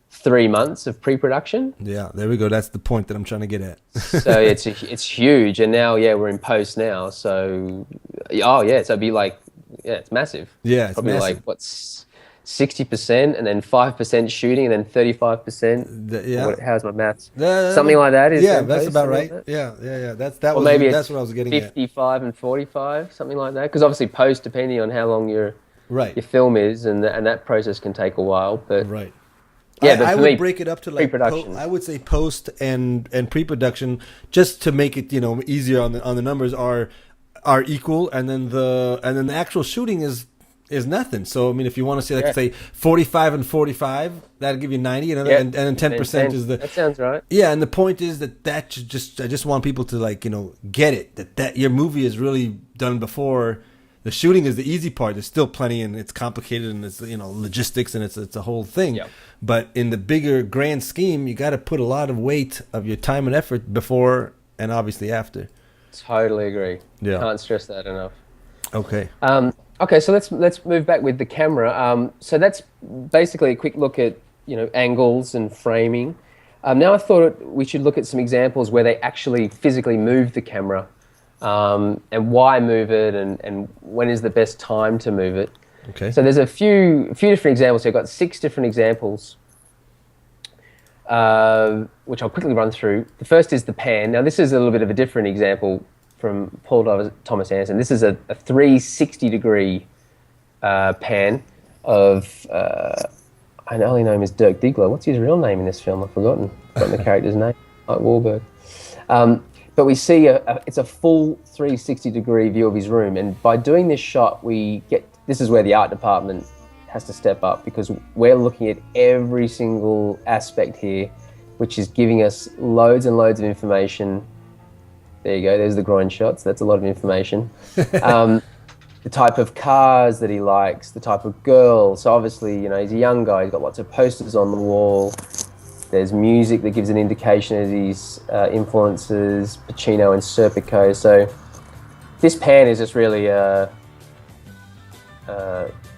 3 months of pre-production. Yeah, there we go. That's the point that I'm trying to get at. So it's huge, and now we're in post now. So so it'd be like it's massive. Yeah, it's probably massive. like what's 60%, and then 5% shooting, and then 35%. How's my maths? Something like that. That's about right. Like that? That's what I was getting 55 and 45, something like that. Because obviously post, depending on how long your film is, and that process can take a while. But yeah, I would break it up to like pre-production. I would say post and pre-production, just to make it easier on the numbers are equal, and then the actual shooting is nothing. So I mean, if you want to say say 45 and 45, that'll give you 90, and then 10% is the. That sounds right. Yeah, and the point is that I just want people to get it that your movie is really done before. The shooting is the easy part. There's still plenty, and it's complicated, and it's logistics, and it's a whole thing. Yep. But in the bigger grand scheme, you got to put a lot of weight of your time and effort before and obviously after. Totally agree. Yeah. Can't stress that enough. Okay. Okay, so let's move back with the camera. So that's basically a quick look at angles and framing. Now I thought we should look at some examples where they actually physically move the camera, and why move it, and when is the best time to move it. Okay. So there's a few different examples. So I've got 6 different examples, which I'll quickly run through. The first is the pan. Now this is a little bit of a different example from Paul Thomas Anderson. This is a 360-degree pan of, I only know him as Dirk Diggler. What's his real name in this film? I've forgotten the character's name. Like Wahlberg. But we see it's a full 360-degree view of his room, and by doing this shot, this is where the art department has to step up, because we're looking at every single aspect here, which is giving us loads and loads of information. There you go, there's the groin shots, that's a lot of information. The type of cars that he likes, the type of girls. So obviously, he's a young guy, he's got lots of posters on the wall. There's music that gives an indication of his influences, Pacino and Serpico. So this pan is just really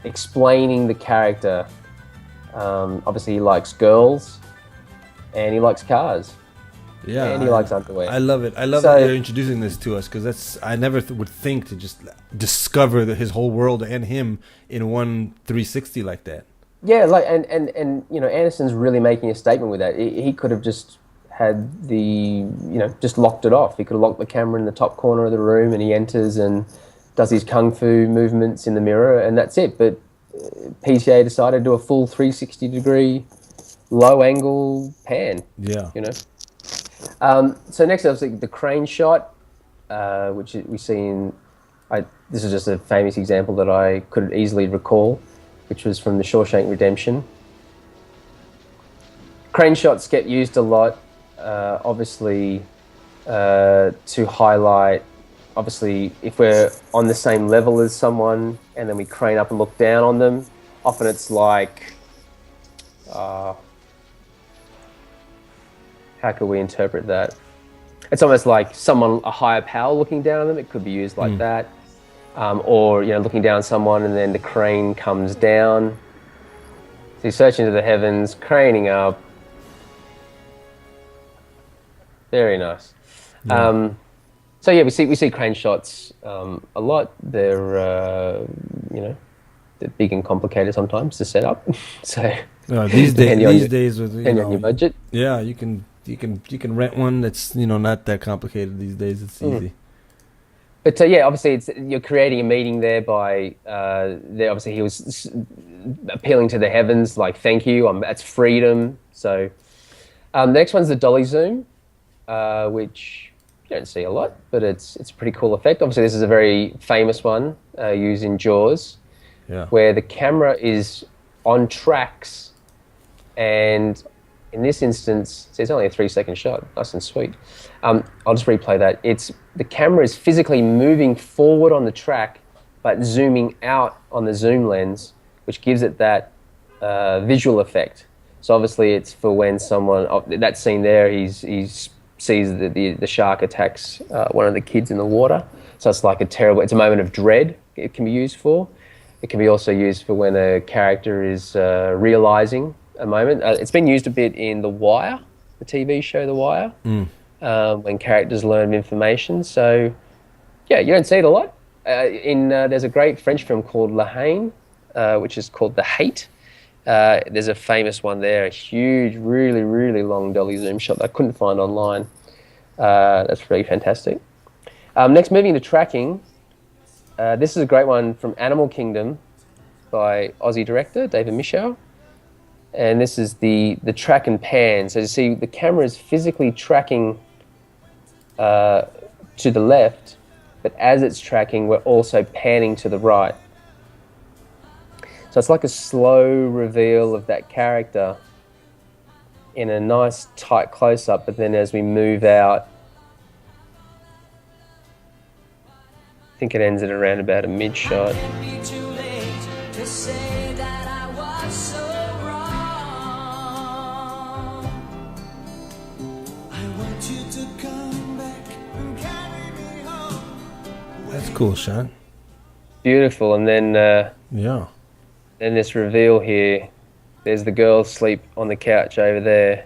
explaining the character. Obviously he likes girls and he likes cars. Yeah, and he likes underwear. I love it. I love that you're introducing this to us, because I never would think to just discover his whole world and him in one 360 like that. Yeah, and Anderson's really making a statement with that. He could have just had just locked it off. He could have locked the camera in the top corner of the room, and he enters and does his kung fu movements in the mirror, and that's it. But PCA decided to do a full 360-degree low angle pan. Yeah. So next, obviously, the crane shot, which we see in. This is just a famous example that I could easily recall, which was from The Shawshank Redemption. Crane shots get used a lot, obviously, to highlight. Obviously, if we're on the same level as someone and then we crane up and look down on them, often it's like, how could we interpret that? It's almost like a higher power looking down on them. It could be used like that. Or, looking down on someone and then the crane comes down. So you search into the heavens, craning up. Very nice. Yeah. So yeah, we see crane shots a lot. They're they're big and complicated sometimes to set up. So these days with depending on your budget. Yeah, you can rent one that's not that complicated these days. It's easy. But obviously you're creating a meeting there by obviously he was appealing to the heavens, like thank you, that's freedom. So the next one's the dolly zoom, which you don't see a lot, but it's a pretty cool effect. Obviously this is a very famous one used in Jaws, where the camera is on tracks, and in this instance, it's only a 3-second shot, nice and sweet. I'll just replay that. The camera is physically moving forward on the track, but zooming out on the zoom lens, which gives it that visual effect. So obviously it's for when someone, that scene there, he sees the shark attacks one of the kids in the water. So it's like it's a moment of dread it can be used for. It can be also used for when a character is realizing a moment. It's been used a bit in The Wire, the TV show The Wire, when characters learn information. So, yeah, you don't see it a lot. There's a great French film called La Haine, which is called The Hate. There's a famous one there, a huge, really, really long dolly zoom shot that I couldn't find online. That's really fantastic. Next, moving to tracking. This is a great one from Animal Kingdom by Aussie director David Michel. And this is the track and pan. So you see the camera is physically tracking to the left, but as it's tracking, we're also panning to the right. So it's like a slow reveal of that character in a nice tight close-up, but then as we move out, I think it ends at around about a mid-shot. That's cool, Sean. Beautiful, and then then this reveal here, There's the girl asleep on the couch over there.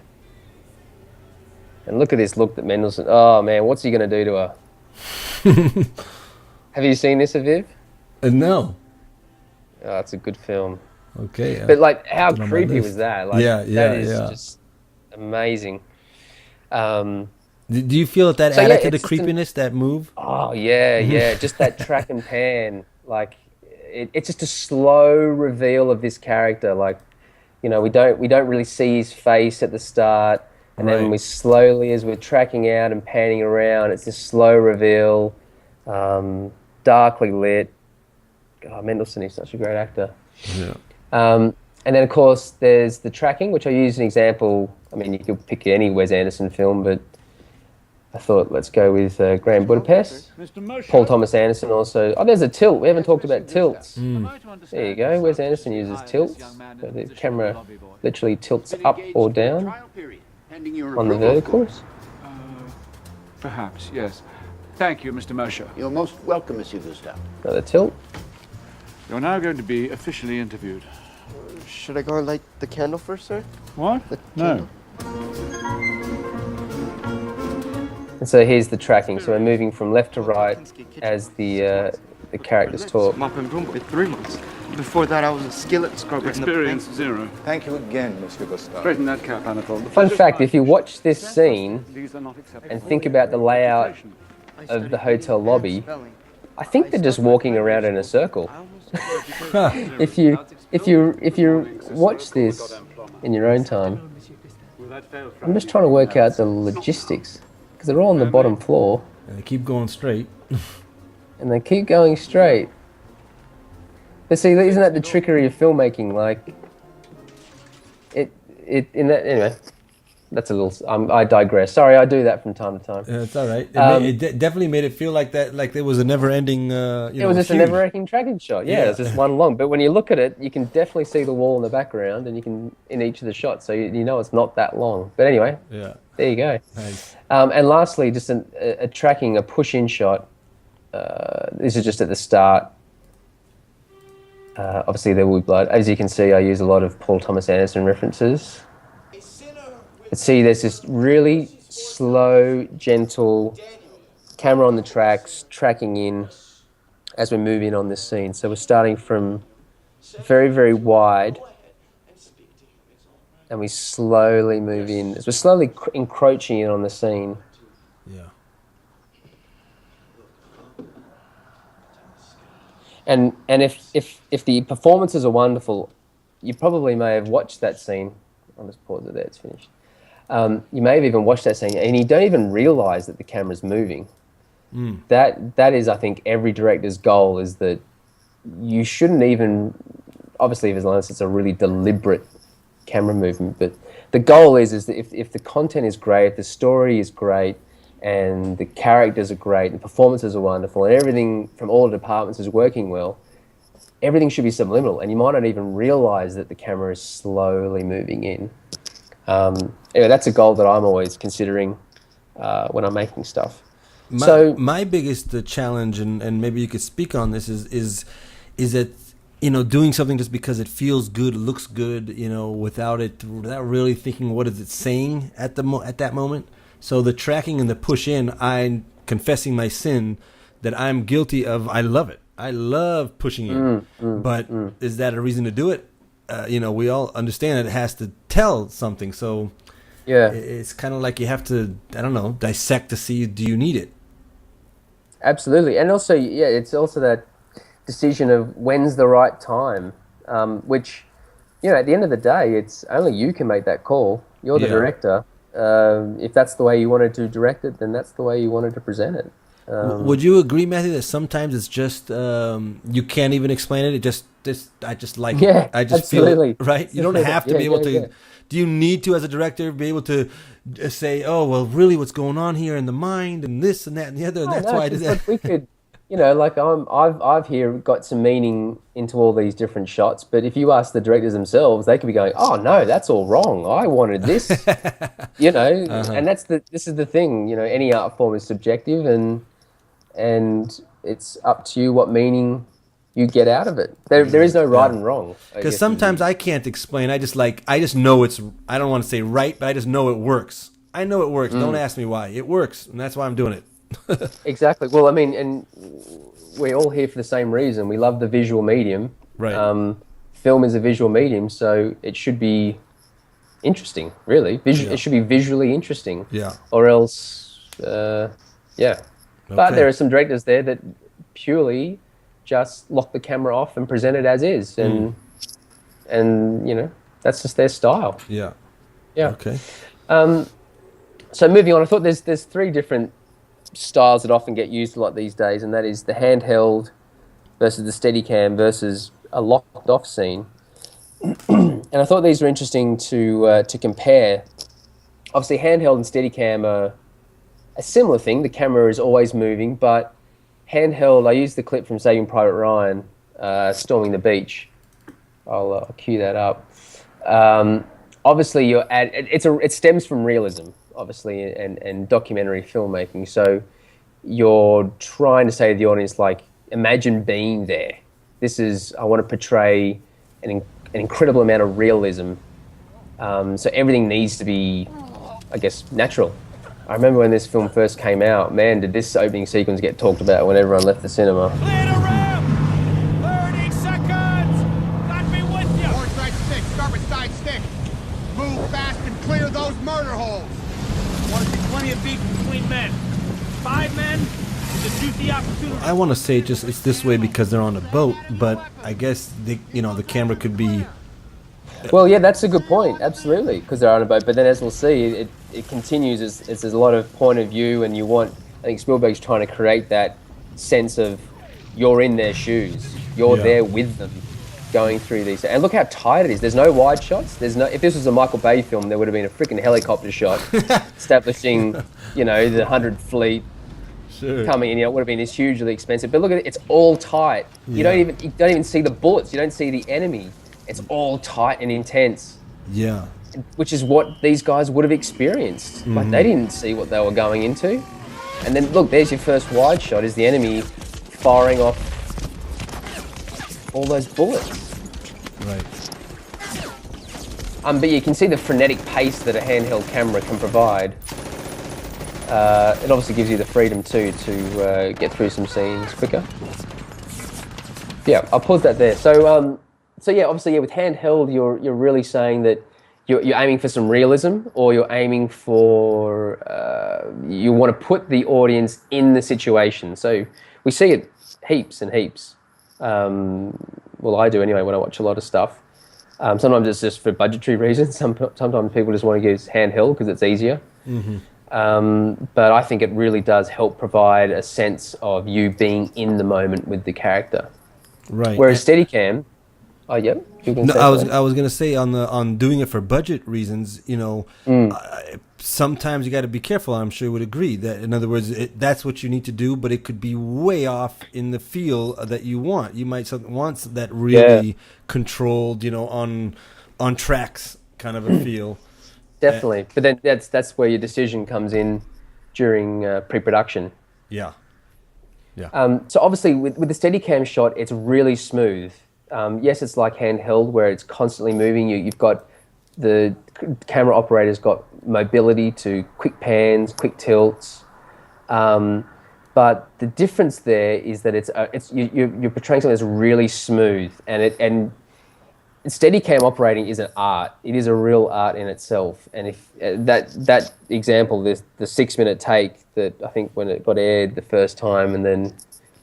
And look at this look that Mendelsohn... Oh, man, what's he going to do to her? Have you seen this, Aviv? No. Oh, it's a good film. Okay. But, like, how put on my creepy list. was that? Like, Yeah, that is yeah. just amazing. Do you feel that So, added yeah, to the it's just an- creepiness, that move? Oh, yeah. Just that track and pan. Like, it's just a slow reveal of this character. Like, you know, we don't really see his face at the start. And then Right. we slowly, as we're tracking out and panning around, it's this slow reveal, darkly lit. God, Mendelsohn is such a great actor. Yeah. And then, of course, there's the tracking, which I use an example. I mean, you could pick any Wes Anderson film, but I thought let's go with Grand Budapest. Paul Thomas Anderson also. Oh, there's a tilt. We haven't talked about tilts. There you go. Wes Anderson uses tilts. So the camera literally tilts up or down on the verticals. Perhaps, yes. Thank you, Mr. Mosher. You're most welcome, Monsieur Gustave. Another tilt. You're now going to be officially interviewed. Should I go and light the candle first, sir? What? No. And so here's the tracking. So we're moving from left to right as the characters talk. Mop and broom for 3 months. Before that, I was a skillet scrubber. Experience zero. Thank you again, Monsieur Gustave. Straighten that cap, Anatole. Fun fact, if you watch this scene These are not acceptable. and think about the layout of the hotel lobby, I think they're just walking around in a circle. If you watch this in your own time, I'm just trying to work out the logistics because they're all on the bottom floor And they keep going straight. and they keep going straight. But see, isn't that the trickery of filmmaking? Like, anyway, that's a little. I digress. Sorry, I do that from time to time. It's all right. It definitely made it feel like that, like there was a never-ending. It was just a never-ending tracking shot. Yeah, it's just one long. But when you look at it, you can definitely see the wall in the background, and you can in each of the shots, so you know it's not that long. But anyway, Yeah. there you go. Nice. And lastly, just a tracking, a push-in shot. This is just at the start. Obviously, there will be blood. As you can see, I use a lot of Paul Thomas Anderson references. But see, there's this really slow, gentle camera on the tracks, tracking in as we move in on this scene. So we're starting from very, very wide, and we slowly move in. As we're slowly encroaching in on the scene. Yeah. And if the performances are wonderful, you probably may have watched that scene. I'll just pause it there, it's finished. You may have even watched that scene and you don't even realise that the camera's moving. That is, I think, every director's goal, is that you shouldn't even, obviously unless it's a really deliberate camera movement, but the goal is that if the content is great, if the story is great, and the characters are great, and performances are wonderful, and everything from all the departments is working well, everything should be subliminal, and you might not even realise that the camera is slowly moving in. Anyway, that's a goal that I'm always considering when I'm making stuff. My biggest challenge, and maybe you could speak on this, is that, you know, doing something just because it feels good, looks good, you know, without really thinking what is it saying at that moment. So the tracking and the push in, I'm confessing my sin that I'm guilty of. I love it. I love pushing in. But is that a reason to do it? You know, we all understand it has to tell something. So yeah, it's kind of like you have to, I don't know, dissect to see, do you need it? Absolutely. And also, yeah, it's also that decision of when's the right time, which, you know, at the end of the day, it's only you can make that call. You're the director. If that's the way you wanted to direct it, then that's the way you wanted to present it. Would you agree, Matthew, that sometimes it's just you can't even explain it? I just like it. I just absolutely. feel it, right? You don't have to be able to. Do you need to, as a director, be able to say, "Oh, well, really, what's going on here in the mind, and this and that and the other"? And that's why I did that. We could, you know, like I've here got some meaning into all these different shots, but if you ask the directors themselves, they could be going, "Oh no, that's all wrong. I wanted this," you know. And this is the thing, you know. Any art form is subjective, and it's up to you what meaning you get out of it. There is no right and wrong. Because sometimes I can't explain. I just know it's. I don't want to say right, but I just know it works. I know it works. Don't ask me why. It works, and that's why I'm doing it. Exactly. Well, I mean, and we're all here for the same reason. We love the visual medium. Right. Film is a visual medium, so it should be interesting, really. It should be visually interesting. Yeah. Or else, yeah. But there are some directors there that purely just lock the camera off and present it as is, and you know, that's just their style. Yeah. Yeah. Okay. So moving on, I thought there's three different styles that often get used a lot these days, and that is the handheld versus the Steadicam versus a locked off scene. And I thought these were interesting to compare. Obviously, handheld and Steadicam are a similar thing. The camera is always moving, but handheld, I used the clip from Saving Private Ryan, storming the beach. I'll cue that up. Obviously, it stems from realism, obviously, and documentary filmmaking. So you're trying to say to the audience, like, imagine being there. I want to portray an incredible amount of realism. So everything needs to be, I guess, natural. I remember when this film first came out, man, did this opening sequence get talked about when everyone left the cinema. Clear the room! 30 seconds! Got me with you! Forward side stick, starboard side stick. Move fast and clear those murder holes. Want to see plenty of beef between men. 5 men is a juicy opportunity. I want to say it's this way because they're on a boat, but I guess the camera could be. Well, yeah, that's a good point. Absolutely, because they're on a boat. But then, as we'll see, it continues as there's a lot of point of view, and I think Spielberg's trying to create that sense of you're in their shoes, you're there with them, going through these. And look how tight it is. There's no wide shots. If this was a Michael Bay film, there would have been a freaking helicopter shot establishing, the 100 Fleet. Sure. Coming in, it would have been this hugely expensive. But look at it; it's all tight. You don't even see the bullets. You don't see the enemy. It's all tight and intense. Yeah. Which is what these guys would have experienced. Like, they didn't see what they were going into. And then look, there's your first wide shot. Is the enemy firing off all those bullets? Right. But you can see the frenetic pace that a handheld camera can provide. It obviously gives you the freedom too to get through some scenes quicker. Yeah, I'll pause that there. So yeah, obviously, with handheld, you're really saying that you're aiming for some realism, or you're aiming for you want to put the audience in the situation. So we see it heaps and heaps. Well, I do anyway when I watch a lot of stuff. Sometimes it's just for budgetary reasons. Sometimes people just want to use handheld because it's easier. But I think it really does help provide a sense of you being in the moment with the character. Right. Whereas Steadicam, oh yeah, I was gonna say on doing it for budget reasons. Sometimes you got to be careful. I'm sure you would agree that, in other words, that's what you need to do, but it could be way off in the feel that you want. You might want that really controlled, on tracks kind of a feel. Definitely, but then that's where your decision comes in during pre-production. Yeah. So obviously, with the Steadicam shot, it's really smooth. Yes, it's like handheld where it's constantly moving. You've got the camera operator's got mobility to quick pans, quick tilts. But the difference there is that you're portraying something that's really smooth, and Steadicam operating is an art. It is a real art in itself. And if that example, the 6-minute take that I think when it got aired the first time, and then,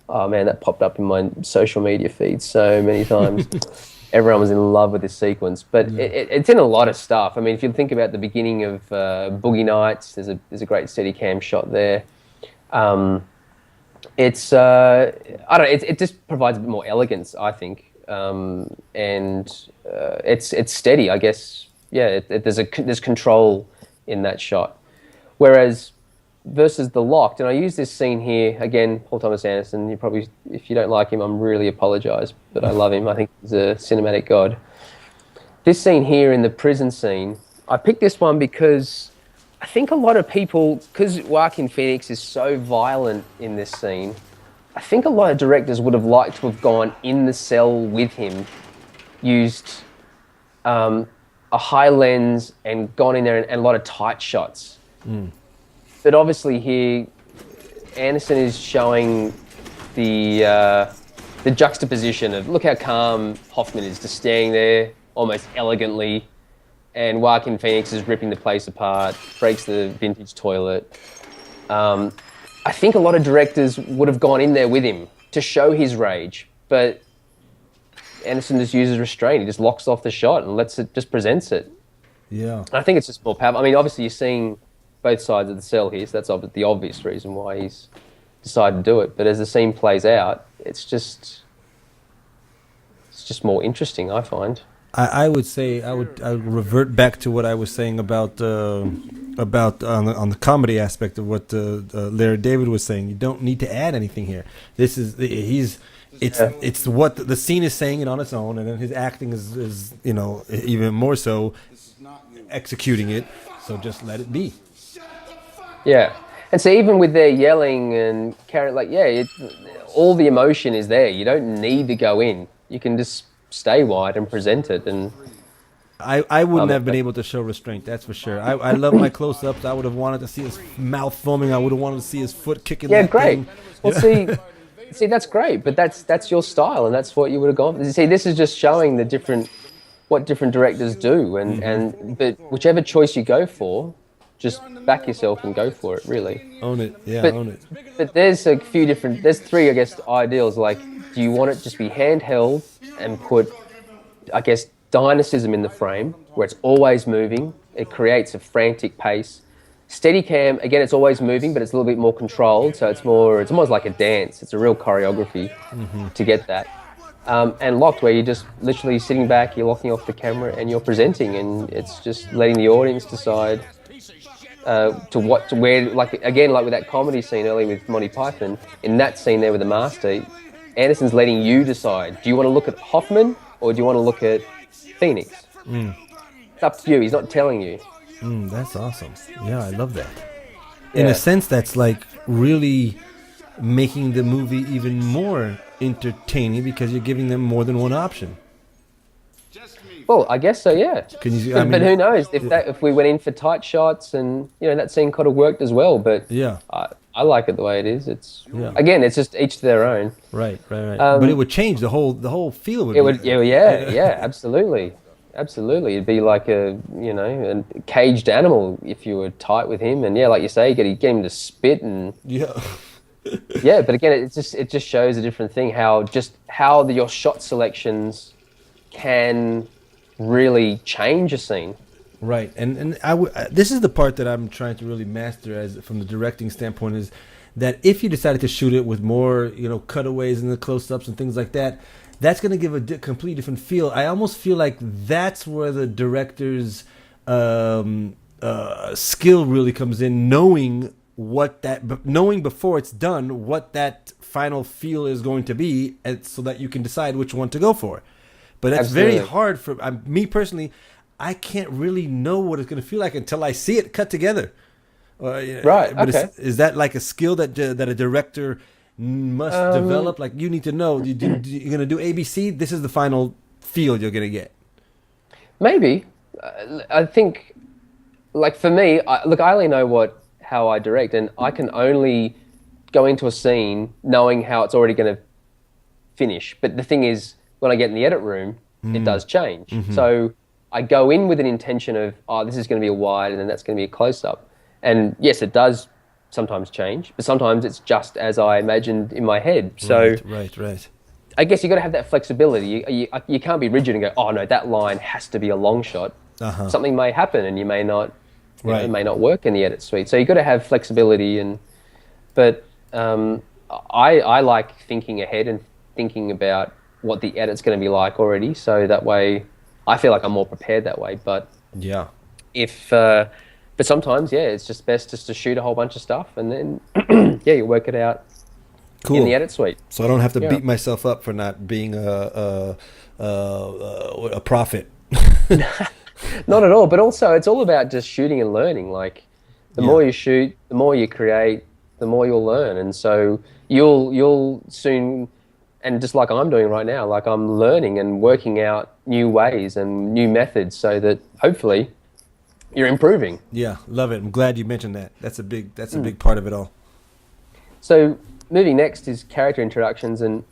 oh man, that popped up in my social media feed so many times. Everyone was in love with this sequence. But it's in a lot of stuff. I mean, if you think about the beginning of Boogie Nights, there's a great Steadicam shot there. It just provides a bit more elegance, I think. It's steady, I guess. Yeah, there's control in that shot. Whereas versus the locked, and I use this scene here again, Paul Thomas Anderson. You probably, if you don't like him, I'm really apologise, but I love him. I think he's a cinematic god. This scene here in the prison scene, I picked this one because I think a lot of people, because Joaquin Phoenix is so violent in this scene, I think a lot of directors would have liked to have gone in the cell with him, used a high lens and gone in there and a lot of tight shots. But obviously here, Anderson is showing the juxtaposition of look how calm Hoffman is, just standing there almost elegantly, and Joaquin Phoenix is ripping the place apart, breaks the vintage toilet. I think a lot of directors would have gone in there with him to show his rage, but Anderson just uses restraint. He just locks off the shot and just presents it. Yeah. And I think it's just more powerful. I mean, obviously you're seeing both sides of the cell here, so that's the obvious reason why he's decided to do it. But as the scene plays out, it's just more interesting, I find. I would say I would revert back to what I was saying about on the comedy aspect of what Larry David was saying. You don't need to add anything here. This is it's what the scene is saying it on its own, and then his acting is even more so executing it. So just let it be. Yeah, and so even with their yelling and carrying, all the emotion is there. You don't need to go in. You can just stay wide and present it. And I wouldn't have been able to show restraint, that's for sure. I love my close-ups. I would have wanted to see his mouth foaming. I would have wanted to see his foot kicking. Yeah, that great. thing. Well, see, that's great, but that's your style, and that's what you would have gone. See, this is just showing what different directors do, but whichever choice you go for, just back yourself and go for it. Really own it. Yeah, own it. But there's three, I guess, ideals. Like, do you want it just be handheld and put, I guess, dynamism in the frame where it's always moving? It creates a frantic pace. Steadicam, again, it's always moving, but it's a little bit more controlled, so it's almost like a dance. It's a real choreography to get that. And locked, where you're just literally sitting back, you're locking off the camera, and you're presenting, and it's just letting the audience decide where, like with that comedy scene earlier with Monty Python. In that scene there with the master, Anderson's letting you decide. Do you want to look at Hoffman or do you want to look at Phoenix? It's up to you. He's not telling you. That's awesome. Yeah, I love that. In a sense, that's like really making the movie even more entertaining because you're giving them more than one option. Well, I guess so, yeah. But who knows if we went in for tight shots, and that scene could have worked as well. But yeah, I like it the way it is. Again, it's just each to their own. Right. But it would change the whole feel. Absolutely. It'd be like a caged animal if you were tight with him, and like you say, get him to spit and yeah. But again, it just shows a different thing. How your shot selections can really change a scene. Right, and this is the part that I'm trying to really master from the directing standpoint, is that if you decided to shoot it with more, cutaways and the close-ups and things like that, that's going to give a completely different feel. I almost feel like that's where the director's skill really comes in, knowing before it's done what that final feel is going to be, and so that you can decide which one to go for. But that's very hard for me personally. I can't really know what it's going to feel like until I see it cut together. Right. But okay. Is that like a skill that a director must develop? Like, you need to know you're going to do ABC. This is the final feel you're going to get. Maybe. I think, like for me, I only know how I direct, and I can only go into a scene knowing how it's already going to finish. But the thing is, when I get in the edit room, it does change. So I go in with an intention of, this is going to be a wide, and then that's going to be a close-up. And yes, it does sometimes change, but sometimes it's just as I imagined in my head. So right. I guess you got to have that flexibility. You can't be rigid and go, oh no, that line has to be a long shot. Something may happen, and you may not, it may not work in the edit suite. So you got to have flexibility. But I like thinking ahead and thinking about what the edit's going to be like already, so that way I feel like I'm more prepared that way. But but sometimes it's just best just to shoot a whole bunch of stuff, and then you work it out in the edit suite. So I don't have to beat myself up for not being a prophet. Not at all. But also, it's all about just shooting and learning. Like the more you shoot, the more you create, the more you'll learn. And so you'll soon, and just like I'm doing right now, like I'm learning and working out new ways and new methods so that hopefully you're improving. Yeah, love it. I'm glad you mentioned that. That's a big part of it all. So moving next is character introductions, and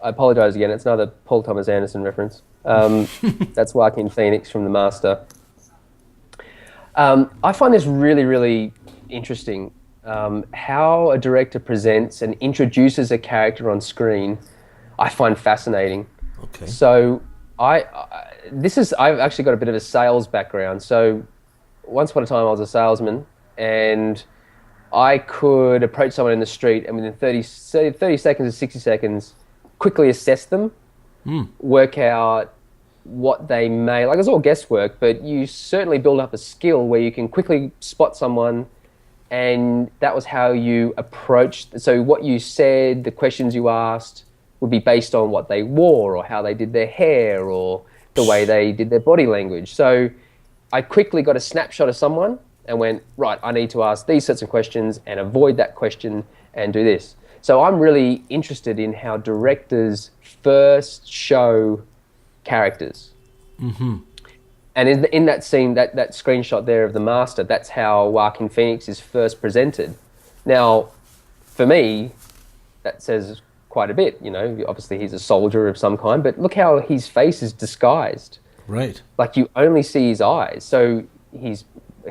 I apologize again, it's another Paul Thomas Anderson reference. That's Joaquin Phoenix from The Master. I find this really, really interesting, how a director presents and introduces a character on screen. I find fascinating. Okay. So I've actually got a bit of a sales background. So once upon a time I was a salesman, and I could approach someone in the street and within 30 seconds or 60 seconds quickly assess them, work out what they may, like it's all guesswork, but you certainly build up a skill where you can quickly spot someone, and that was how you approached. So what you said, the questions you asked would be based on what they wore or how they did their hair or the way they did their body language. So I quickly got a snapshot of someone and went, right, I need to ask these sorts of questions and avoid that question and do this. So I'm really interested in how directors first show characters. Mm-hmm. And in that scene, that screenshot there of The Master, that's how Joaquin Phoenix is first presented. Now, for me, that says quite a bit. You know, obviously he's a soldier of some kind, but look how his face is disguised. Right. Like you only see his eyes. So has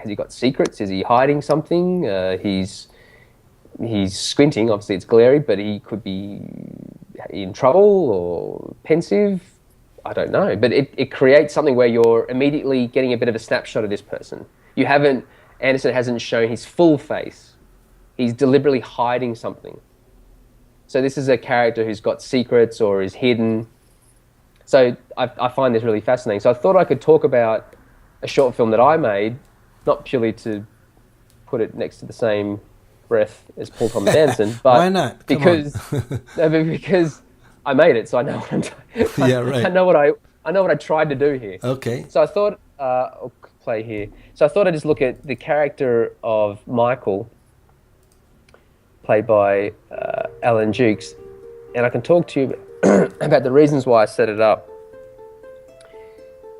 he got secrets? Is he hiding something? He's squinting. Obviously, it's glary, but he could be in trouble or pensive. I don't know, but it creates something where you're immediately getting a bit of a snapshot of this person. Anderson hasn't shown his full face. He's deliberately hiding something. So this is a character who's got secrets or is hidden. So I find this really fascinating. So I thought I could talk about a short film that I made, not purely to put it next to the same breath as Paul Thomas Anderson, but why not? Because I made it, so I know what I'm doing. Yeah, right. I know what I tried to do here. Okay. So I thought I'll play here. So I thought I'd just look at the character of Michael, played by Alan Dukes, and I can talk to you about the reasons why I set it up.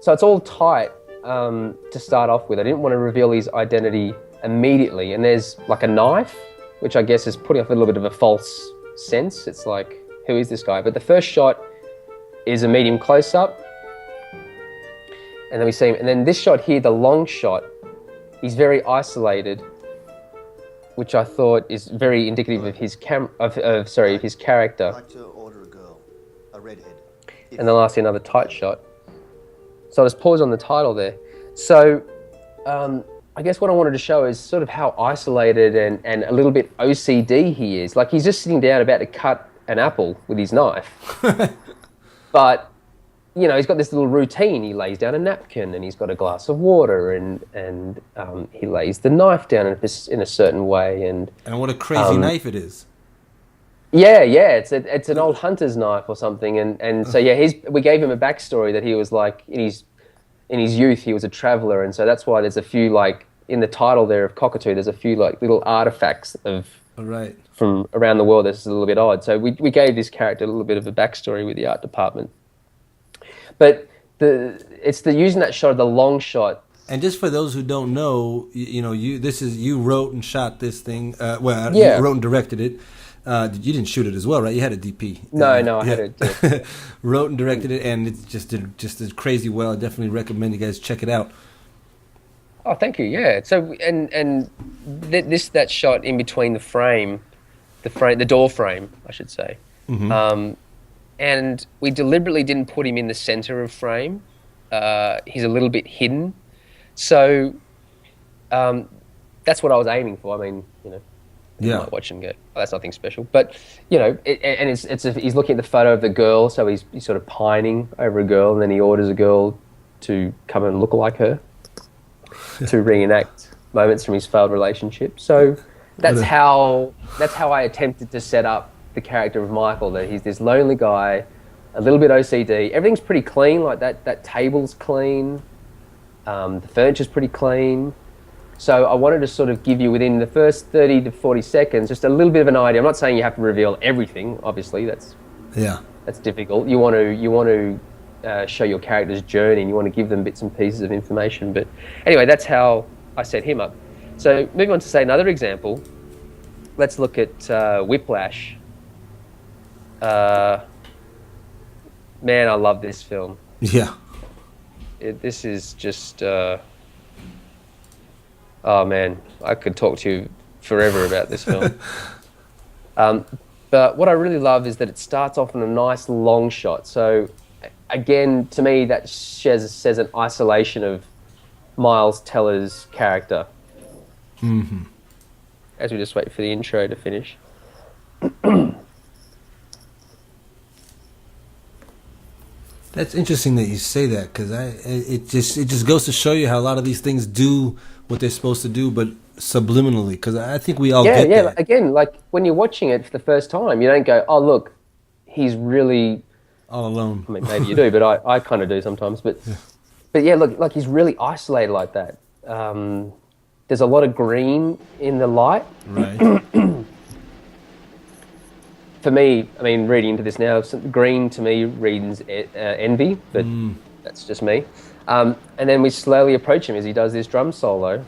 So it's all tight to start off with. I didn't want to reveal his identity immediately, and there's like a knife, which I guess is putting off a little bit of a false sense. It's like, who is this guy? But the first shot is a medium close-up, and then we see him. And then this shot here, the long shot, he's very isolated, which I thought is very indicative of his of his character. I'd like to order a girl, a redhead. And then lastly, another tight shot. So I'll just pause on the title there. So I guess what I wanted to show is sort of how isolated and a little bit OCD he is. Like he's just sitting down about to cut an apple with his knife. But, you know, he's got this little routine. He lays down a napkin and he's got a glass of water and he lays the knife down in a certain way. And what a crazy knife it is. Yeah, it's an old hunter's knife or something. And so, yeah, we gave him a backstory that he was like, in his youth, he was a traveler. And so that's why there's a few, like, in the title there of Cockatoo, there's a few, like, little artifacts from around the world that's a little bit odd. So we gave this character a little bit of a backstory with the art department. But it's using that shot, the long shot. And just for those who don't know, you wrote and shot this thing. You wrote and directed it. You didn't shoot it as well, right? You had a DP. No, I had it. Wrote and directed it, and it's just did crazy well. I definitely recommend you guys check it out. Oh, thank you. Yeah. So that shot in between the door frame, I should say. Mm-hmm. And we deliberately didn't put him in the center of frame. He's a little bit hidden. So that's what I was aiming for. I mean, you might watch and go, oh, that's nothing special. But, he's looking at the photo of the girl, so he's sort of pining over a girl, and then he orders a girl to come and look like her to reenact moments from his failed relationship. So that's how I attempted to set up the character of Michael, that he's this lonely guy, a little bit OCD. Everything's pretty clean, like that table's clean, the furniture's pretty clean. So I wanted to sort of give you within the first 30 to 40 seconds just a little bit of an idea. I'm not saying you have to reveal everything. Obviously, that's difficult. You want to show your character's journey, and you want to give them bits and pieces of information. But anyway, that's how I set him up. So moving on to say another example. Let's look at Whiplash. Man, I love this film. Yeah. This is just... oh man, I could talk to you forever about this film. But what I really love is that it starts off in a nice long shot. So again, to me, that says an isolation of Miles Teller's character. Mm-hmm. As we just wait for the intro to finish. That's interesting that you say that, because it just goes to show you how a lot of these things do what they're supposed to do, but subliminally. Because I think we all get that. Like, again, like when you're watching it for the first time, you don't go, "Oh, look, he's really all alone." I mean, maybe you do, but I kind of do sometimes. But yeah, look, like he's really isolated like that. There's a lot of green in the light. Right. For me, I mean, reading into this now, green to me reads envy, but that's just me. And then we slowly approach him as he does this drum solo,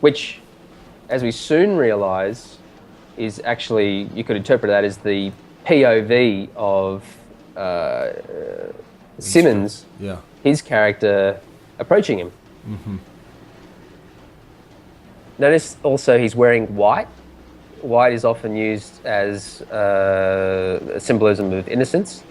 which, as we soon realise, is actually, you could interpret that as the POV of Simmons, his character, approaching him. Mm-hmm. Notice also he's wearing white. White is often used as a symbolism of innocence.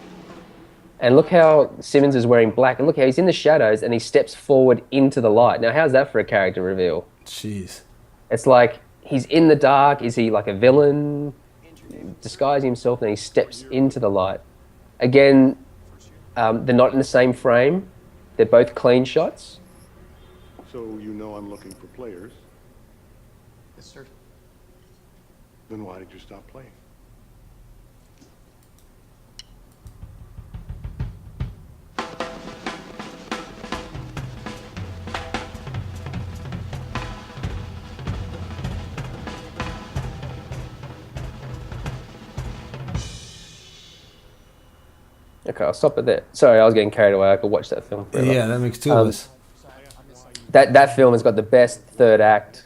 And look how Simmons is wearing black, and look how he's in the shadows and he steps forward into the light. Now, how's that for a character reveal? Jeez. It's like he's in the dark. Is he like a villain disguising himself, and he steps into the light? Again, they're not in the same frame. They're both clean shots. So you know I'm looking for players. Yes, sir. Then why did you stop playing? Okay, I'll stop it there. Sorry, I was getting carried away. I could watch that film forever. Yeah, that makes two of us. That film has got the best third act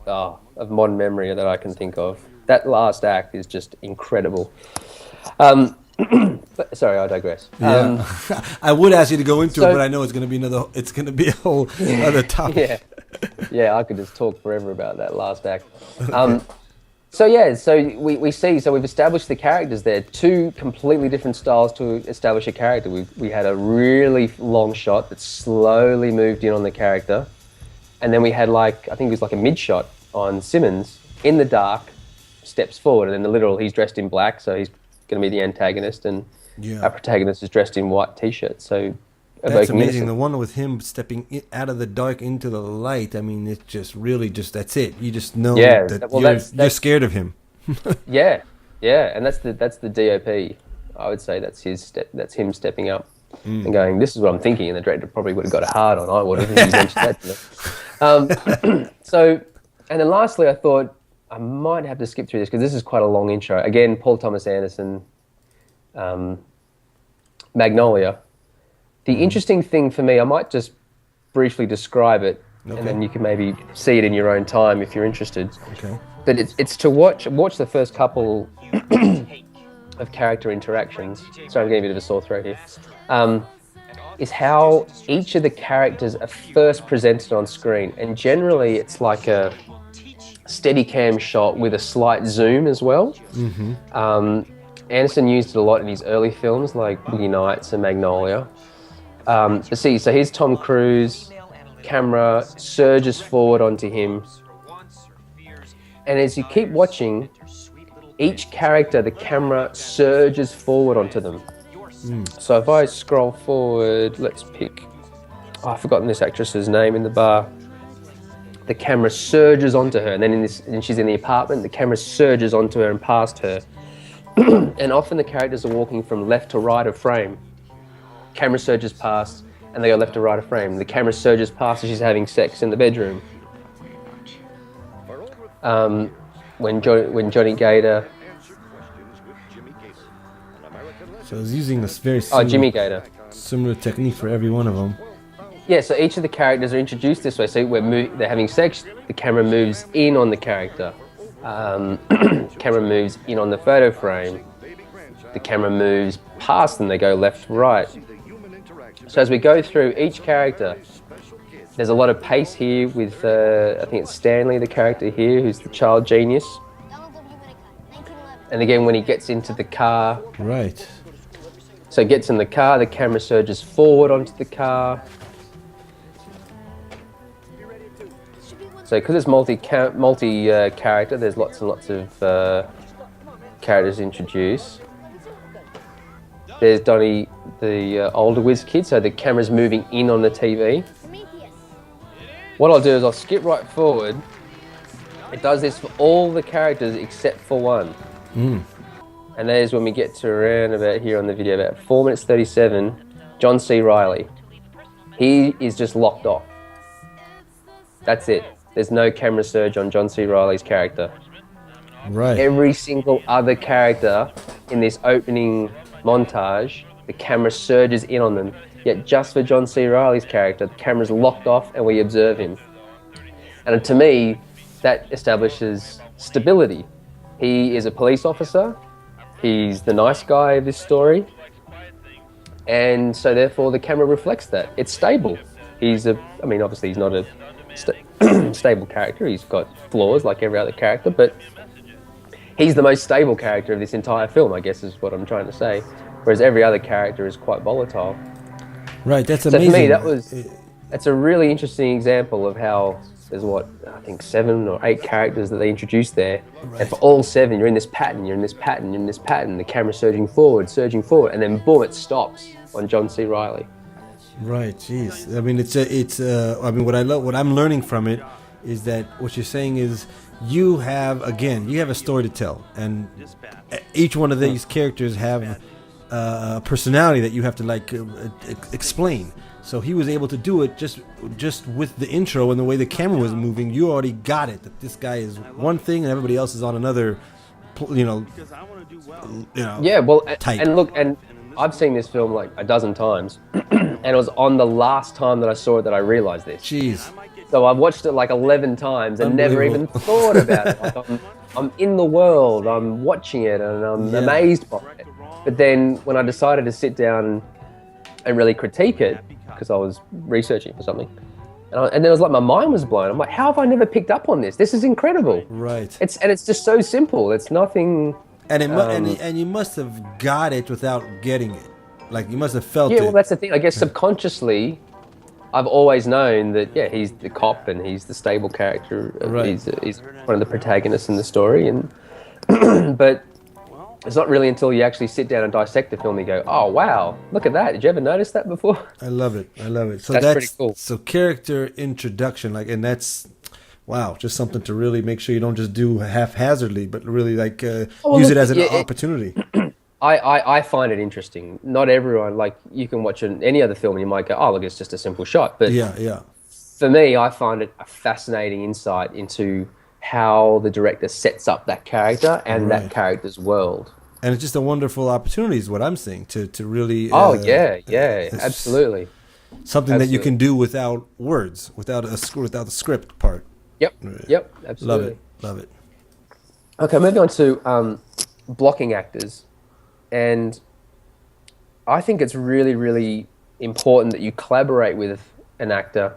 of modern memory that I can think of. That last act is just incredible. But, sorry, I digress. Yeah. I would ask you to go into it, but I know it's going to be a whole other topic. Yeah, I could just talk forever about that last act. So we see, so we've established the characters there. Two completely different styles to establish a character. We had a really long shot that slowly moved in on the character. And then we had I think it was like a mid shot on Simmons in the dark, steps forward, and then the literal, he's dressed in black, so he's going to be the antagonist, and our protagonist is dressed in white t-shirt. So that's amazing. Innocence. The one with him stepping out of the dark into the light. I mean, it's just really that's it. You just know that you're scared of him. yeah, and that's the DOP. I would say that's him stepping up and going, "This is what I'm thinking," and the director probably would have got a hard on. I would have if he mentioned that to me. So, and then lastly, I thought I might have to skip through this because this is quite a long intro. Again, Paul Thomas Anderson, Magnolia. The interesting thing for me, I might just briefly describe it, and then you can maybe see it in your own time if you're interested. Okay. But it's to watch the first couple of character interactions. Sorry, I'm getting a bit of a sore throat here. Is how each of the characters are first presented on screen, and generally it's like a steady cam shot with a slight zoom as well. Mm-hmm. Anderson used it a lot in his early films like Boogie Nights and Magnolia. But see, so here's Tom Cruise, camera surges forward onto him. And as you keep watching, each character, the camera surges forward onto them. So if I scroll forward, let's pick, I've forgotten this actress's name in the bar. The camera surges onto her, and then and she's in the apartment, the camera surges onto her and past her. And often the characters are walking from left to right of frame. Camera surges past, and they go left to right of frame. The camera surges past as she's having sex in the bedroom. when Johnny Gator. So he's using this very Jimmy Gator. similar technique for every one of them. Yeah, so each of the characters are introduced this way. So they're having sex, the camera moves in on the character. Camera moves in on the photo frame. The camera moves past them, they go left, right. So as we go through each character, there's a lot of pace here with, I think it's Stanley, the character here, who's the child genius. And again, when he gets into the car. Right. So he gets in the car, the camera surges forward onto the car. So because it's multi-character, there's lots and lots of characters introduced. There's Donnie, the older whiz kid, so the camera's moving in on the TV. What I'll do is I'll skip right forward. It does this for all the characters except for one. And that is when we get to around about here on the video, about 4 minutes 37, John C. Reilly. He is just locked off. That's it. There's no camera surge on John C. Reilly's character. Right. Every single other character in this opening montage, the camera surges in on them. Yet just for John C. Reilly's character, the camera's locked off and we observe him. And to me, that establishes stability. He is a police officer. He's the nice guy of this story. And so therefore the camera reflects that. It's stable. Obviously he's not a stable character. He's got flaws like every other character, but he's the most stable character of this entire film, I guess is what I'm trying to say. Whereas every other character is quite volatile. Right, that's so amazing. For me, that's a really interesting example of how there's I think 7 or 8 characters that they introduced there. Right. And for all 7, you're in this pattern, you're in this pattern, you're in this pattern, the camera surging forward, and then boom, it stops on John C. Reilly. Right, jeez. I mean, what I'm learning from it is that what you're saying is you have a story to tell, and each one of these characters have a personality that you have to explain. So he was able to do it just with the intro and the way the camera was moving. You already got it that this guy is one thing and everybody else is on another. Yeah, well, type. And look, and I've seen this film like a dozen times, and it was on the last time that I saw it that I realized this. Jeez. So I've watched it like 11 times and never even thought about it. Like I'm in the world, I'm watching it, and I'm amazed by it. But then when I decided to sit down and really critique it, because I was researching for something, and then it was like my mind was blown. I'm like, how have I never picked up on this? This is incredible. Right. It's just so simple. It's nothing. And you must have got it without getting it. Like you must have felt it. Yeah, well, that's the thing. I guess subconsciously, I've always known that he's the cop and he's the stable character. Right. He's one of the protagonists in the story, and but it's not really until you actually sit down and dissect the film you go, oh wow, look at that. Did you ever notice that before? I love it. So that's pretty cool. So character introduction, and that's wow, just something to really make sure you don't just do haphazardly, but really use it as an opportunity. I find it interesting. Not everyone, you can watch any other film and you might go, oh look, it's just a simple shot. But yeah. For me, I find it a fascinating insight into how the director sets up that character and that character's world. And it's just a wonderful opportunity is what I'm saying to really... absolutely. Something that you can do without words, without the script part. Yep, absolutely. Love it. Okay, moving on to blocking actors. And I think it's really, really important that you collaborate with an actor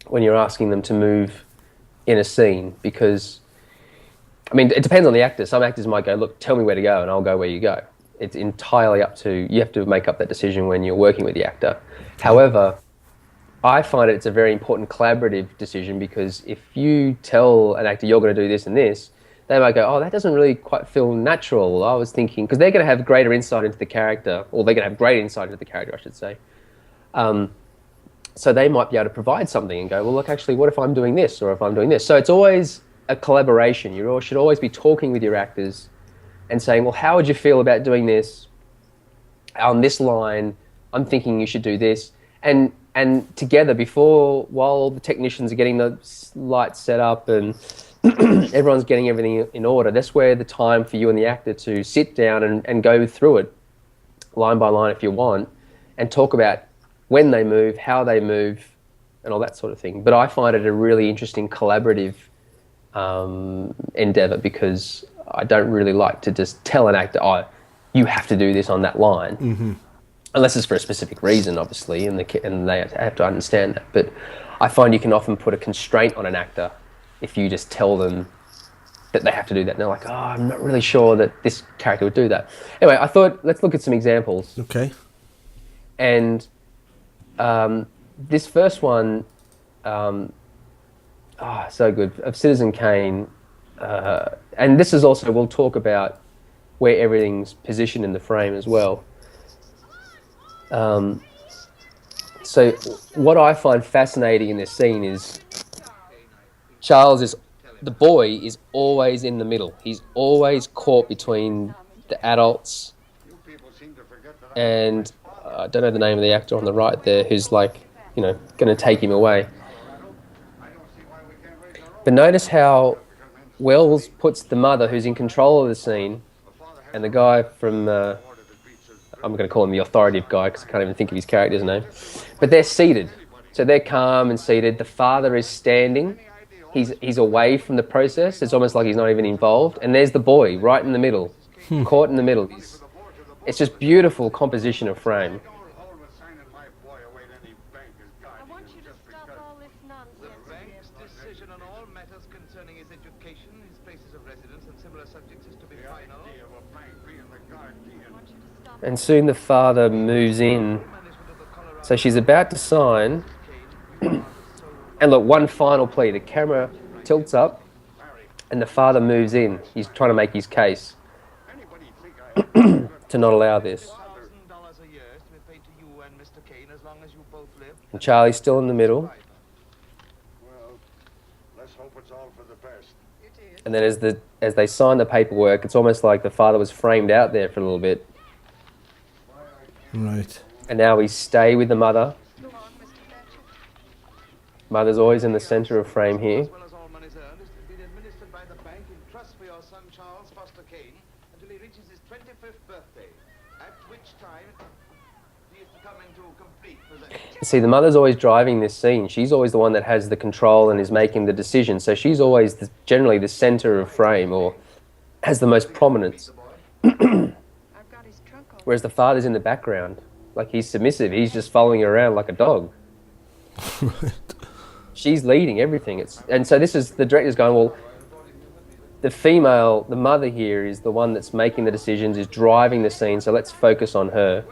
when you're asking them to move in a scene, because it depends on the actor. Some actors might go, look, tell me where to go and I'll go where you go. It's entirely up to you. Have to make up that decision when you're working with the actor. However, I find it's a very important collaborative decision, because if you tell an actor you're going to do this and this, they might go, oh, that doesn't really quite feel natural. I was thinking, because they're going to have greater insight into the character, or they're going to have great insight into the character, I should say. So they might be able to provide something and go, well, look, actually, what if I'm doing this, or if I'm doing this? So it's always a collaboration. You should always be talking with your actors and saying, well, how would you feel about doing this on this line? I'm thinking you should do this. And together, while the technicians are getting the lights set up and everyone's getting everything in order. That's where the time for you and the actor to sit down and go through it line by line if you want, and talk about when they move, how they move, and all that sort of thing. But I find it a really interesting collaborative endeavor, because I don't really like to just tell an actor, oh, you have to do this on that line, unless it's for a specific reason, obviously, and they have to understand that. But I find you can often put a constraint on an actor if you just tell them that they have to do that. And they're like, oh, I'm not really sure that this character would do that. Anyway, I thought, let's look at some examples. Okay. And this first one, so good, of Citizen Kane. And this is also, we'll talk about where everything's positioned in the frame as well. So what I find fascinating in this scene is the boy is always in the middle. He's always caught between the adults and I don't know the name of the actor on the right there who's like, going to take him away. But notice how Wells puts the mother who's in control of the scene and the guy from, I'm going to call him the authoritative guy because I can't even think of his character's name, but they're seated. So they're calm and seated. The father is standing. He's away from the process. It's almost like he's not even involved. And there's the boy right in the middle, caught in the middle. It's just beautiful composition of frame. And soon the father moves in. So she's about to sign. And look, one final plea. The camera tilts up and the father moves in. He's trying to make his case to not allow this. And Charlie's still in the middle. And then as they sign the paperwork, it's almost like the father was framed out there for a little bit. Right. And now we stay with the mother. Mother's always in the center of frame here. See, the mother's always driving this scene. She's always the one that has the control and is making the decision. So she's always generally the center of frame, or has the most prominence. Whereas the father's in the background. Like, he's submissive. He's just following her around like a dog. She's leading everything. And so this is, the director's going, well, the mother here is the one that's making the decisions, is driving the scene, so let's focus on her.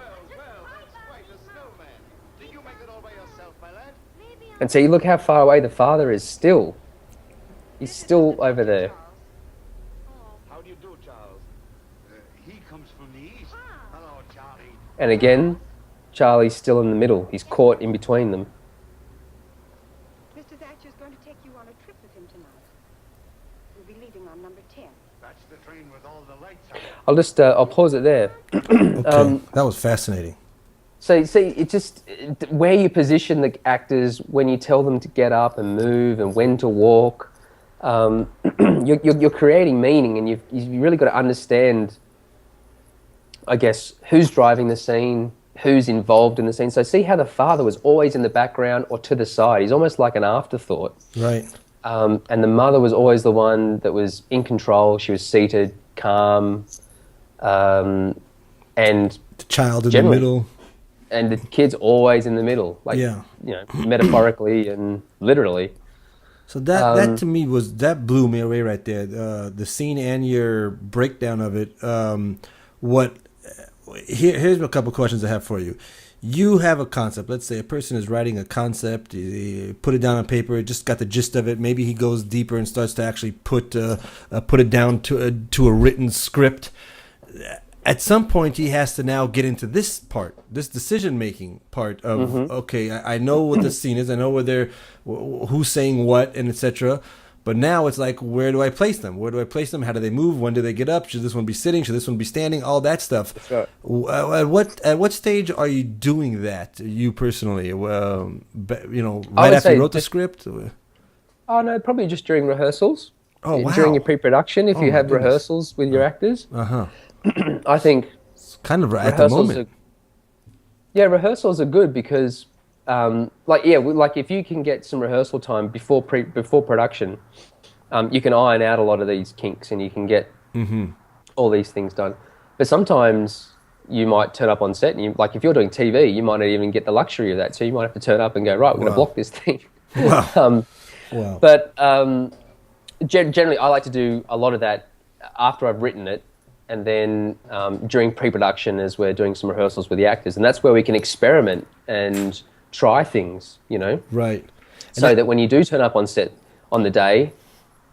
And so you look how far away the father is still. He's still over there. How do you do, Charles? He comes from the east. Hello, Charlie. And again, Charlie's still in the middle. He's caught in between them. Mr. Thatcher's going to take you on a trip with him tonight. We'll be leaving on number 10. That's the train with all the lights on. I'll pause it there. Okay, that was fascinating. So you see, it just, where you position the actors, when you tell them to get up and move and when to walk, you're creating meaning, and you've really got to understand, I guess, who's driving the scene, who's involved in the scene. So see how the father was always in the background or to the side. He's almost like an afterthought. Right. And the mother was always the one that was in control. She was seated, calm, and the child in the middle. And the kid's always in the middle, like, metaphorically and literally. So that to me blew me away right there. The scene and your breakdown of it. Here's a couple questions I have for you. You have a concept. Let's say a person is writing a concept, you put it down on paper, just got the gist of it. Maybe he goes deeper and starts to actually put it down to a written script. At some point, he has to now get into this part, this decision-making part of, okay, I know what the scene is, I know who's saying what, and etc. But now it's like, where do I place them? Where do I place them? How do they move? When do they get up? Should this one be sitting? Should this one be standing? All that stuff. That's right. At what stage are you doing that, you personally? Right after you wrote the script? Oh, no, probably just during rehearsals. Oh, wow. during your pre-production, if Oh, you my have goodness. rehearsals with your actors. Uh-huh. I think It's kind of at the moment. Rehearsals are good because, like if you can get some rehearsal time before production, you can iron out a lot of these kinks and you can get all these things done. But sometimes you might turn up on set and like if you're doing TV, you might not even get the luxury of that. So you might have to turn up and go, right, we're going to block this thing. Wow. Wow. But generally, I like to do a lot of that after I've written it, and then during pre-production as we're doing some rehearsals with the actors, and that's where we can experiment and try things, you know. Right. So that when you do turn up on set on the day,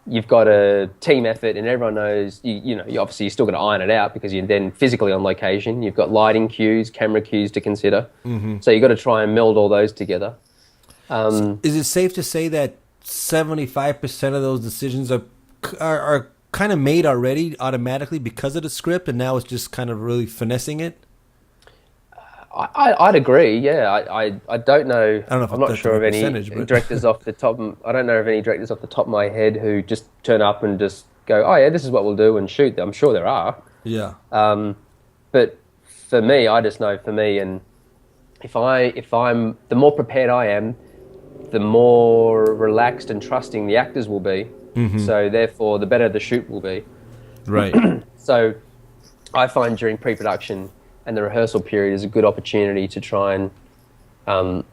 you've got a team effort, and everyone knows. You obviously you're still got to iron it out because you're then physically on location. You've got lighting cues, camera cues to consider. So you've got to try and meld all those together. Is it safe to say that 75% of those decisions are kind of made already automatically because of the script, and now it's just kind of really finessing it? I'd agree. Yeah, I don't know. I don't know if I'm not that's sure of the any percentage, but- directors off the top. I don't know of any directors off the top of my head who just turn up and just go, "Oh yeah, this is what we'll do," and shoot. I'm sure there are. Yeah. But for me, I just know for me, and if I'm the more prepared I am, the more relaxed and trusting the actors will be. So therefore, the better the shoot will be. Right. So I find during pre-production and the rehearsal period is a good opportunity to try and,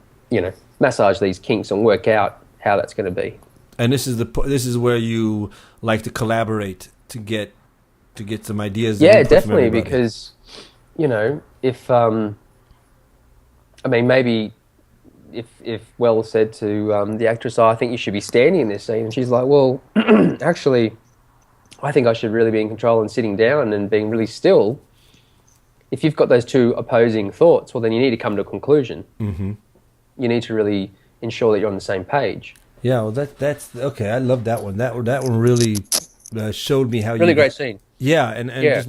massage these kinks and work out how that's going to be. And this is where you like to collaborate to get some ideas. Yeah, and input from definitely, everybody. because if maybe if Well said to the actress, "Oh, I think you should be standing in this scene," and she's like, "Well, actually, I think I should really be in control and sitting down and being really still." If you've got those two opposing thoughts, well, then you need to come to a conclusion. You need to really ensure that you're on the same page. Yeah, well, that's okay. I love that one. That one really showed me how Really great scene. Yeah, and Yeah.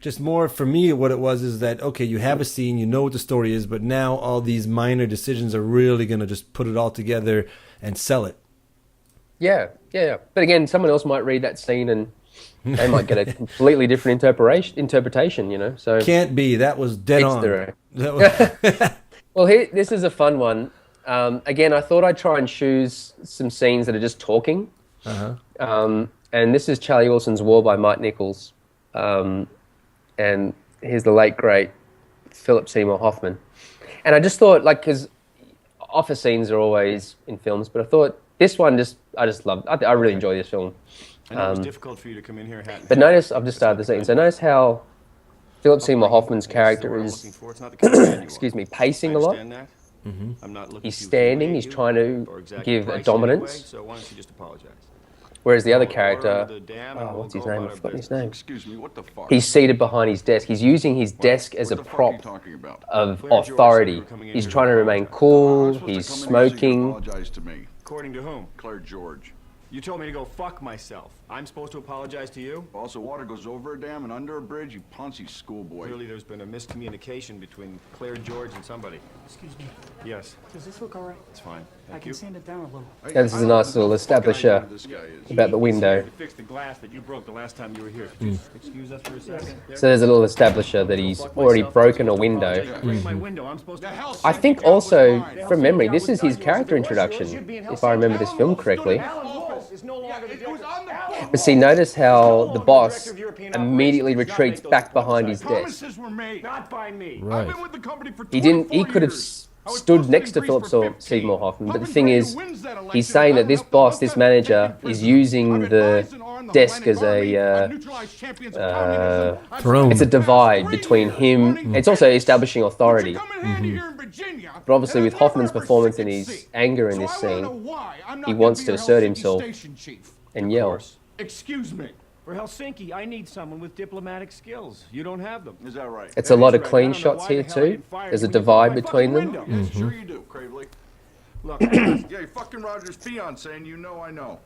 just more for me. What it was is that okay, you have a scene, you know what the story is, but now all these minor decisions are really gonna just put it all together and sell it. Yeah. But again, someone else might read that scene and they might get a completely different interpretation. So Can't be. That was dead on. That was- Well, this is a fun one. Again, I thought I'd try and choose some scenes that are just talking. And this is Charlie Wilson's War by Mike Nichols. And here's the late, great Philip Seymour Hoffman. And I just thought, because office scenes are always in films, but I thought this one I just loved. I really enjoy this film. I know it was difficult for you to come in here. But notice, I've just started the scene, so notice how Philip Seymour Hoffman's character is, excuse me, pacing a lot. He's standing, he's trying to give a dominance. So why don't you just apologize? Whereas the other character, what's his name? I've forgotten his name. He's seated behind his desk. He's using his desk as a prop of authority. He's trying to remain cool. He's smoking. Apologize to me. According to whom? Claire George. You told me to go fuck myself. I'm supposed to apologize to you? Also, water goes over a dam and under a bridge, you poncy schoolboy. Clearly there's been a miscommunication between Claire George and somebody. Excuse me. Yes, Does this look all right? it's fine. I Thank can you. sand it down a little. Yeah, this is a nice little establisher about the window. To fix the glass that you broke the last time you were here. Could you excuse us for a second? So there's a little establisher that he's already broken a window. Break my window. I'm supposed to. I think also, from memory, this is his character introduction, if I remember this film correctly. But see, notice how the boss immediately retreats back behind his desk. Not by me. Right. He could have stood next to Philip Seymour Hoffman, but the thing is, he's saying that this boss, this manager, is using the desk as a Throne. it's a divide between him. It's also establishing authority. But obviously, with Hoffman's performance and his anger in this scene, he wants to assert himself and yell. Excuse me. For Helsinki, I need someone with diplomatic skills. You don't have them. Is that right? It's a lot of clean shots here too. There's a divide between them. Yes, sure you do, Cravely. Look, Yeah, you're fucking Roger's fiance, and you know I know.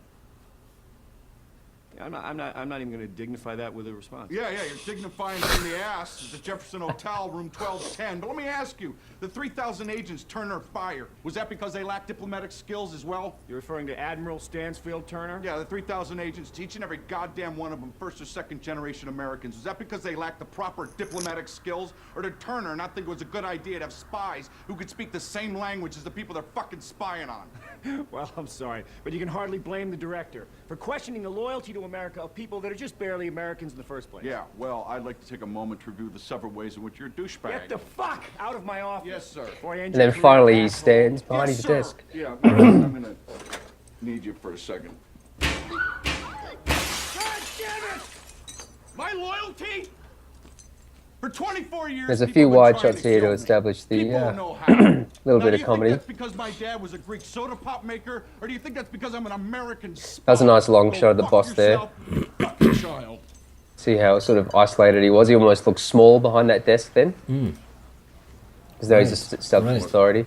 I'm not even going to dignify that with a response. Yeah, you're dignifying it in the ass at the Jefferson Hotel, room 1210. But let me ask you, the 3,000 agents Turner fired, was that because they lacked diplomatic skills as well? You're referring to Admiral Stansfield Turner? Yeah, the 3,000 agents, each and every goddamn one of them first or second generation Americans. Was that because they lacked the proper diplomatic skills? Or did Turner not think it was a good idea to have spies who could speak the same language as the people they're fucking spying on? Well, I'm sorry, but you can hardly blame the director for questioning the loyalty to America of people that are just barely Americans in the first place. Yeah, well, I'd like to take a moment to review the several ways in which you're a douchebag. Get the fuck out of my office! Yes, sir. And then finally he stands behind his desk. Yeah, I'm gonna need you for a second. God damn it! My loyalty? For 24 years, There's a few wide shots here to establish the little bit of comedy. That's because my dad was a Greek soda pop maker, or do you think that's because I'm an American spy? That's a nice long shot of the boss there. Child. See how sort of isolated he was. He almost looked small behind that desk then. As though he's a self-authority.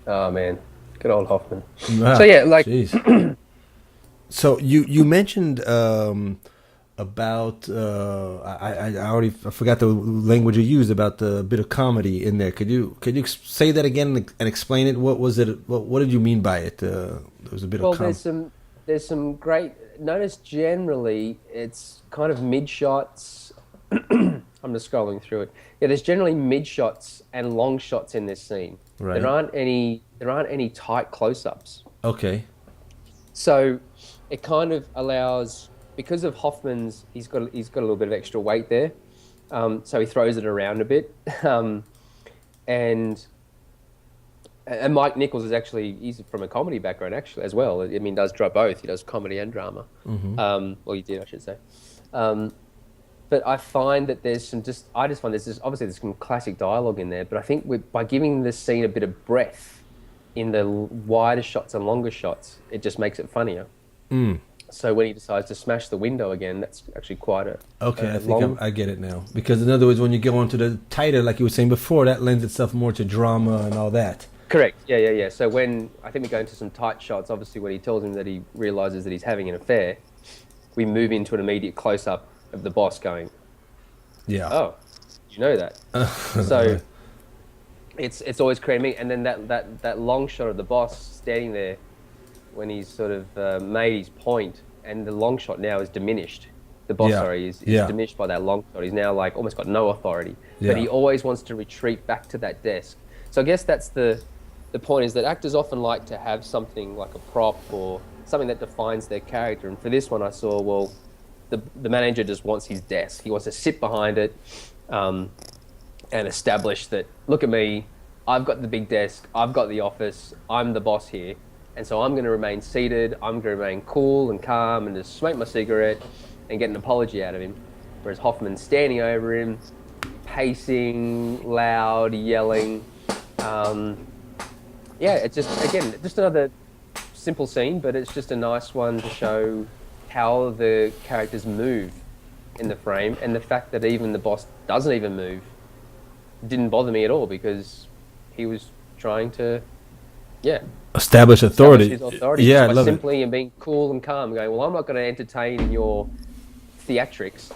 Oh man, good old Hoffman. So yeah, like. So you mentioned about I forgot the language you used about the bit of comedy in there. Could you say that again and explain it? What was it? What did you mean by it? There was a bit of comedy. There's some great. Notice generally it's kind of mid shots. I'm just scrolling through it. Yeah, there's generally mid shots and long shots in this scene. Right. There aren't any tight close-ups. Okay. So it kind of allows, because of Hoffman's, he's got a little bit of extra weight there, so he throws it around a bit, and Mike Nichols is he's from a comedy background actually as well. I mean, does both. He does comedy and drama. Well, he did, I should say. But I find that there's some obviously there's some classic dialogue in there, but I think by giving the scene a bit of breadth in the wider shots and longer shots, it just makes it funnier. So when he decides to smash the window again, that's actually quite a I think I get it now. Because in other words, when you go into the tighter, like you were saying before, that lends itself more to drama and all that. Correct. Yeah. So when I think we go into some tight shots, obviously when he tells him that he realizes that he's having an affair, we move into an immediate close-up of the boss going, yeah. Oh, you know that. So it's always creating me. And then that long shot of the boss standing there when he's sort of made his point, and the long shot now is diminished. The boss, is diminished by that long shot. He's now like almost got no authority. Yeah. But he always wants to retreat back to that desk. So I guess that's the point, is that actors often like to have something like a prop or something that defines their character. And for this one I saw, well, the manager just wants his desk. He wants to sit behind it and establish that, look at me, I've got the big desk, I've got the office, I'm the boss here. And so I'm going to remain seated, I'm going to remain cool and calm and just smoke my cigarette and get an apology out of him. Whereas Hoffman's standing over him, pacing, loud, yelling. It's just another simple scene, but it's just a nice one to show how the characters move in the frame, and the fact that even the boss doesn't even move didn't bother me at all, because he was trying to establish authority. His authority, yeah, by I love simply and being cool and calm, going, well, I'm not going to entertain your theatrics.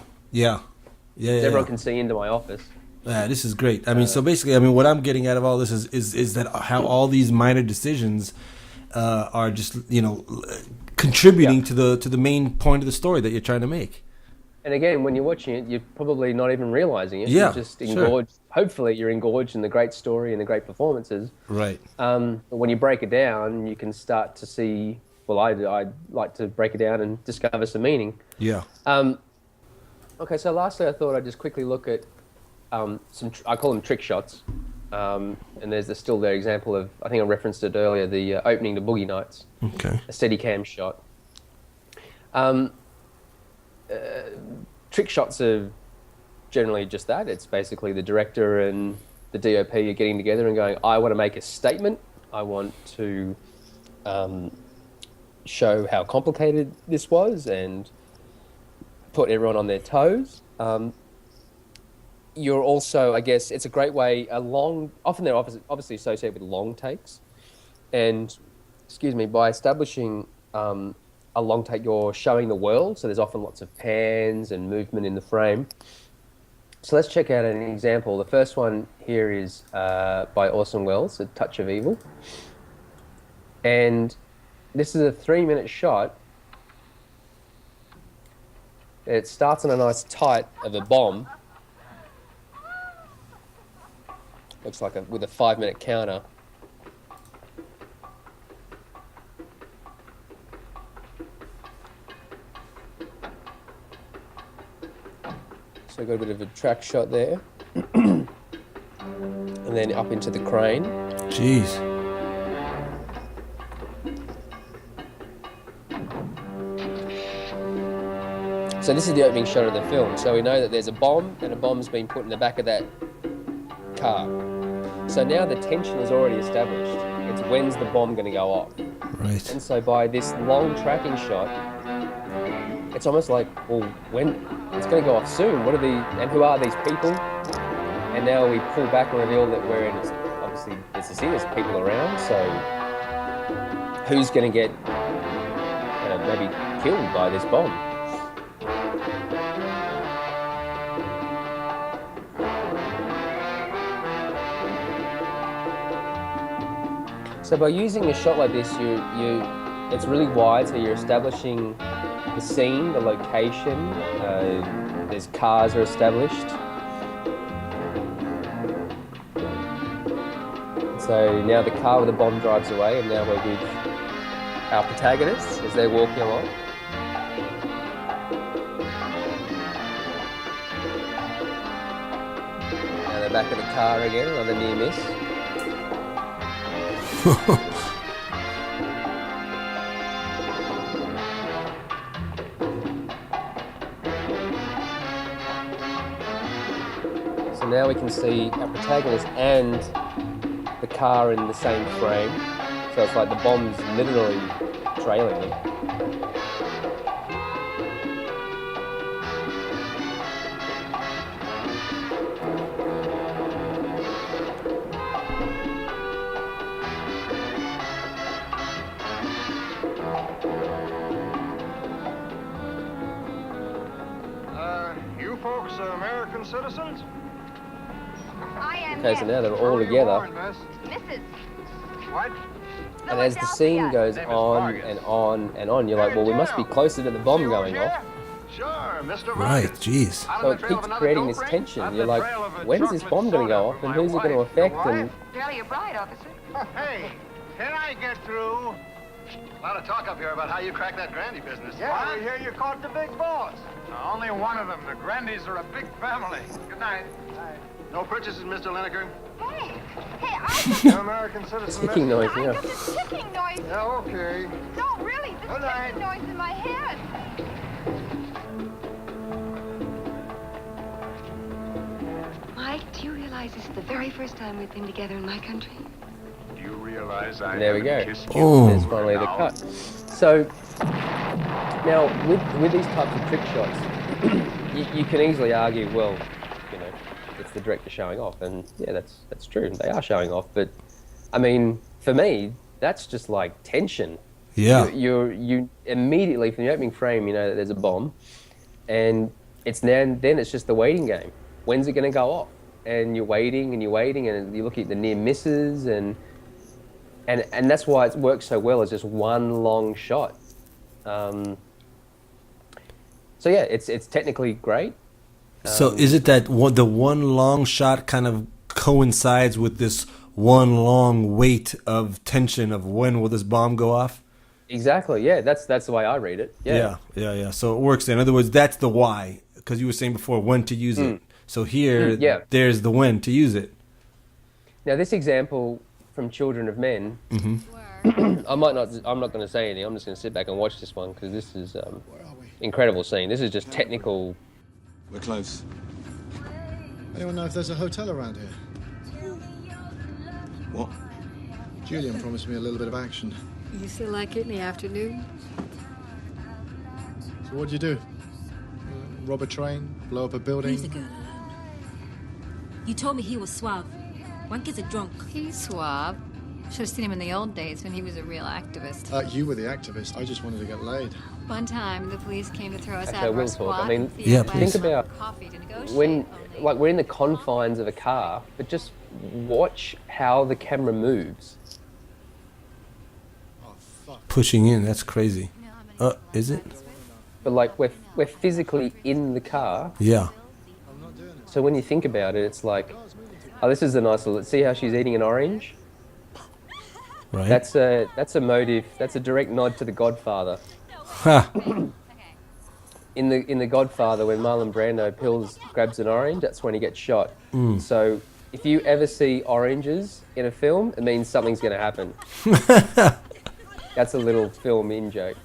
Everyone can see into my office. This is great. I mean, so basically, I mean, what I'm getting out of all this is that how all these minor decisions are just, contributing to the main point of the story that you're trying to make. And again, when you're watching it, you're probably not even realizing it. Yeah, you're just engorged. Sure. Hopefully, you're engorged in the great story and the great performances. Right. But when you break it down, you can start to see. Well, I like to break it down and discover some meaning. Yeah. Okay, so lastly, I thought I'd just quickly look at I call them trick shots. And there's the still there example of, I think I referenced it earlier, the opening to Boogie Nights. Okay. A Steadicam shot. Trick shots are generally just that. It's basically the director and the DOP are getting together and going, I want to make a statement. I want to show how complicated this was and put everyone on their toes. You're also, I guess, it's a great way, often they're obviously associated with long takes. And, by establishing a long take, you're showing the world, so there's often lots of pans and movement in the frame. So let's check out an example. The first one here is by Orson Welles, A Touch of Evil. And this is a 3-minute shot. It starts on a nice tight of a bomb. Looks like with a 5-minute counter. So got a bit of a track shot there. And then up into the crane. Jeez. So this is the opening shot of the film. So we know that there's a bomb, and a bomb's been put in the back of that car. So now the tension is already established. It's when's the bomb going to go off? Right. And so by this long tracking shot, it's almost like, well, when it's going to go off soon. What are and who are these people? And now we pull back and reveal that we're in, obviously, there's people around. So who's going to get maybe killed by this bomb? So by using a shot like this, it's really wide, so you're establishing the scene, the location, there's cars are established. So now the car with the bomb drives away, and now we're with our protagonists as they're walking along. Now they're back at the car again, another near miss. So now we can see our protagonist and the car in the same frame. So it's like the bomb's literally trailing them. You folks are American citizens? I am. Okay, so now they're all together. Mrs. What? And as the scene goes on and on and on, you're like, well, we must be closer to the bomb going off. Sure, Mr. Right, jeez. So it keeps creating this tension. You're like, when's this bomb going to go off and who's it going to affect? And Tell your bride, officer. Hey, can I get through? A lot of talk up here about how you cracked that Grandy business. Yeah, we hear you caught the big boss. Only one of them. The Grandys are a big family. Good night. No purchases, Mr. Lineker. Hey, I You're American citizen. ticking noise, yeah. It's a ticking noise. Yeah, okay. No, really, this Good night. ticking noise in my head. Mike, do you realize this is the very first time we've been together in my country? Do you realize I there we go. haven't kissed you? Oh. There's finally the cut. So now with these types of trick shots, you can easily argue, well, you know, it's the director showing off, and yeah, that's true. They are showing off, but I mean, for me, that's just like tension. Yeah. You immediately from the opening frame, you know that there's a bomb, and then it's just the waiting game. When's it going to go off? And you're waiting and you're waiting, and you look at the near misses, and that's why it works so well. It's just one long shot. So yeah, it's technically great. So is it that the one long shot kind of coincides with this one long wait of tension of when will this bomb go off? Exactly. Yeah, that's the way I read it. Yeah. Yeah. So it works. In other words, that's the why, because you were saying before when to use it. So here, there's the when to use it. Now this example from Children of Men, I'm not going to say anything. I'm just going to sit back and watch this one because this is incredible scene. This is just technical. We're close. Anyone know if there's a hotel around here? What? Julian promised me a little bit of action. You feel like it in the afternoon? So what'd you do? Rob a train? Blow up a building? Leave the girl alone. You told me he was suave. One kid's a drunk. He's suave. Should have seen him in the old days when he was a real activist. You were the activist. I just wanted to get laid. One time, the police came to throw us Actually, I out of our will talk. squad. I mean, and Yeah, Theo please. think went about for coffee to negotiate, when, only- like, we're in the confines of a car, but just watch how the camera moves. Pushing in, that's crazy. Is it? But like we're physically in the car. Yeah. So when you think about it, it's like, oh, this is a nice little. See how she's eating an orange? Right. That's a motive. That's a direct nod to The Godfather. Ha. In the Godfather, when Marlon Brando grabs an orange, that's when he gets shot. Mm. So if you ever see oranges in a film, it means something's going to happen. That's a little film in joke.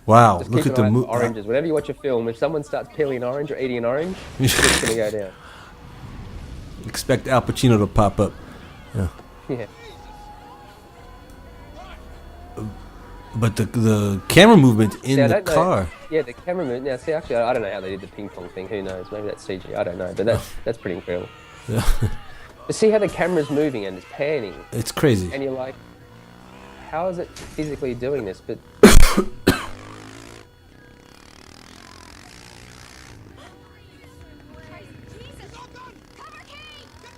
Wow, Just look keep at an eye the out for oranges. Whenever you watch a film, if someone starts peeling an orange or eating an orange, it's going to go down. Expect Al Pacino to pop up. Yeah. Yeah. But the camera movement in See, I the don't know- car. Yeah, the camera movement. Now, see, actually, I don't know how they did the ping pong thing. Who knows? Maybe that's CG. I don't know. But that's pretty incredible. Yeah. But see how the camera's moving and it's panning. It's crazy. And you're like, how is it physically doing this? But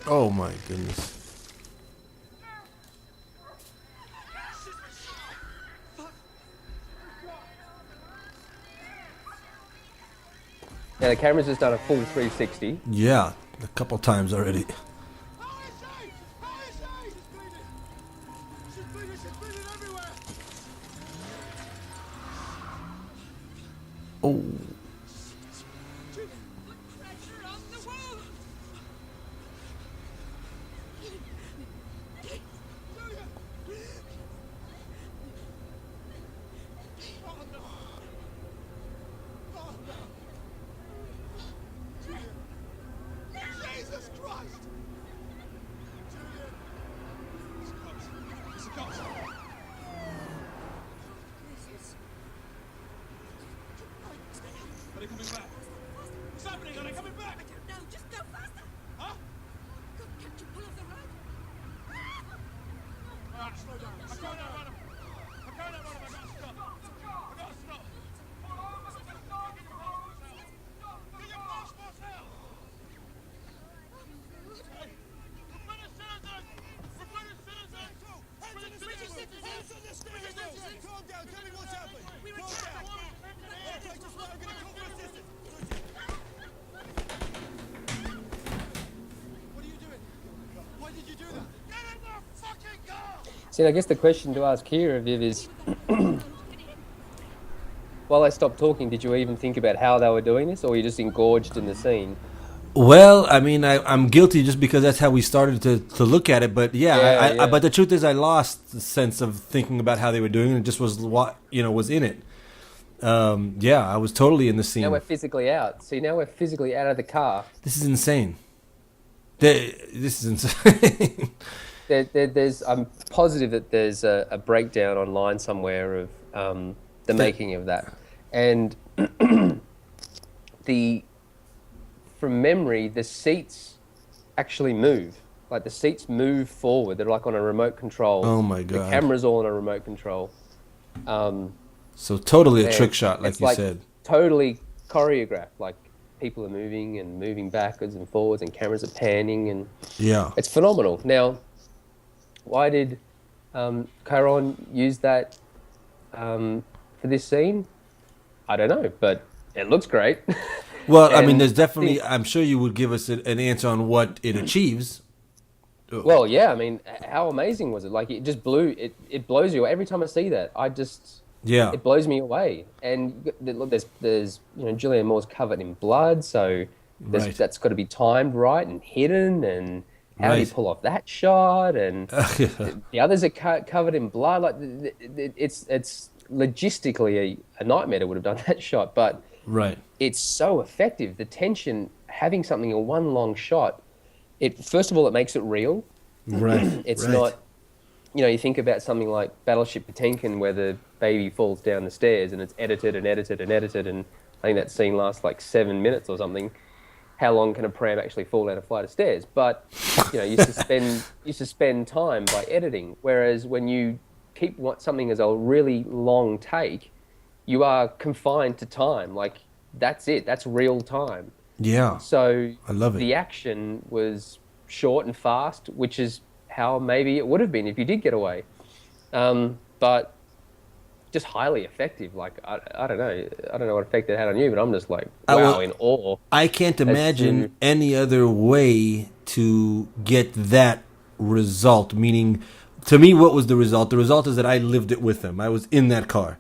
Oh my goodness. yeah, the camera's just done a full 360. Yeah, a couple times already. Oh. Jesus Christ! Are they coming back? What's happening? Are they coming back? I don't know. Just go faster. Huh? Can't you pull off the road? All right, slow down. I can't outrun them. I can't outrun them. I gotta stop. I gotta stop. Get your passports out. Hey, we're British citizens. We're British citizens. British citizens. Hands on the steering. Calm down. Tell me what's happened. Calm down. Okay, just wait. I'm gonna call for assistance. What are you doing? Why did you do that? Get in the fucking car! See, I guess the question to ask here, Viv, is while I stopped talking, did you even think about how they were doing this, or were you just engorged in the scene? Well, I mean, I'm guilty just because that's how we started to look at it. But yeah, but the truth is, I lost the sense of thinking about how they were doing it. It just was what was in it. Yeah, I was totally in the scene. Now we're physically out. See, now we're physically out of the car. This is insane. This is insane. I'm positive that there's a breakdown online somewhere of the making of that, and from memory, the seats actually move. Like the seats move forward. They're like on a remote control. Oh my God. The camera's all on a remote control. So totally a and trick shot, like it's you said. Totally choreographed. Like people are moving and moving backwards and forwards, and cameras are panning, and Yeah. it's phenomenal. Now, why did Chiron use that for this scene? I don't know, but it looks great. Well, I mean, there's definitely. I'm sure you would give us an answer on what it achieves. Well, yeah. I mean, how amazing was it? Like, it just blew. It blows you away. Every time I see that, Yeah. it blows me away. And look, there's Julianne Moore's covered in blood, so Right. that's got to be timed right and hidden. And how do you Right. pull off that shot? And the others are covered in blood. Like, it's logistically a nightmare to would have done that shot, but. Right. It's so effective. The tension, having something in one long shot, first of all, it makes it real. Right. It's right. not, you think about something like Battleship Potemkin where the baby falls down the stairs and it's edited and edited and edited, and I think that scene lasts like 7 minutes or something. how long can a pram actually fall down a flight of stairs? But you suspend time by editing. Whereas when you keep something as a really long take, you are confined to time. Like that's it. That's real time. Yeah. So I love it. The action was short and fast, which is how maybe it would have been if you did get away. But just highly effective. Like I don't know what effect it had on you, but I'm just like wow, in awe. I can't imagine any other way to get that result. Meaning, to me, what was the result? The result is that I lived it with them. I was in that car.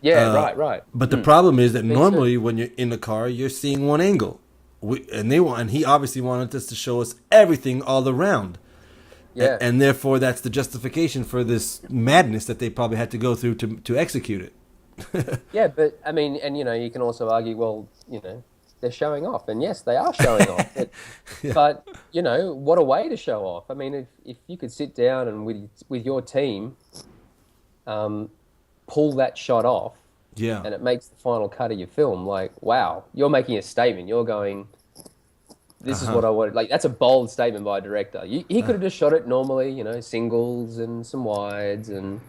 Yeah, right. But the problem is that normally when you're in the car, you're seeing one angle, and he obviously wanted us to show us everything all around. Yeah. And therefore, that's the justification for this madness that they probably had to go through to execute it. Yeah, but I mean, and you can also argue, well, they're showing off, and yes, they are showing off. But what a way to show off. I mean, if you could sit down and with your team, pull that shot off, yeah, and it makes the final cut of your film, like wow, you're making a statement. You're going, this is what I wanted. Like that's a bold statement by a director. He could have just shot it normally, singles and some wides, and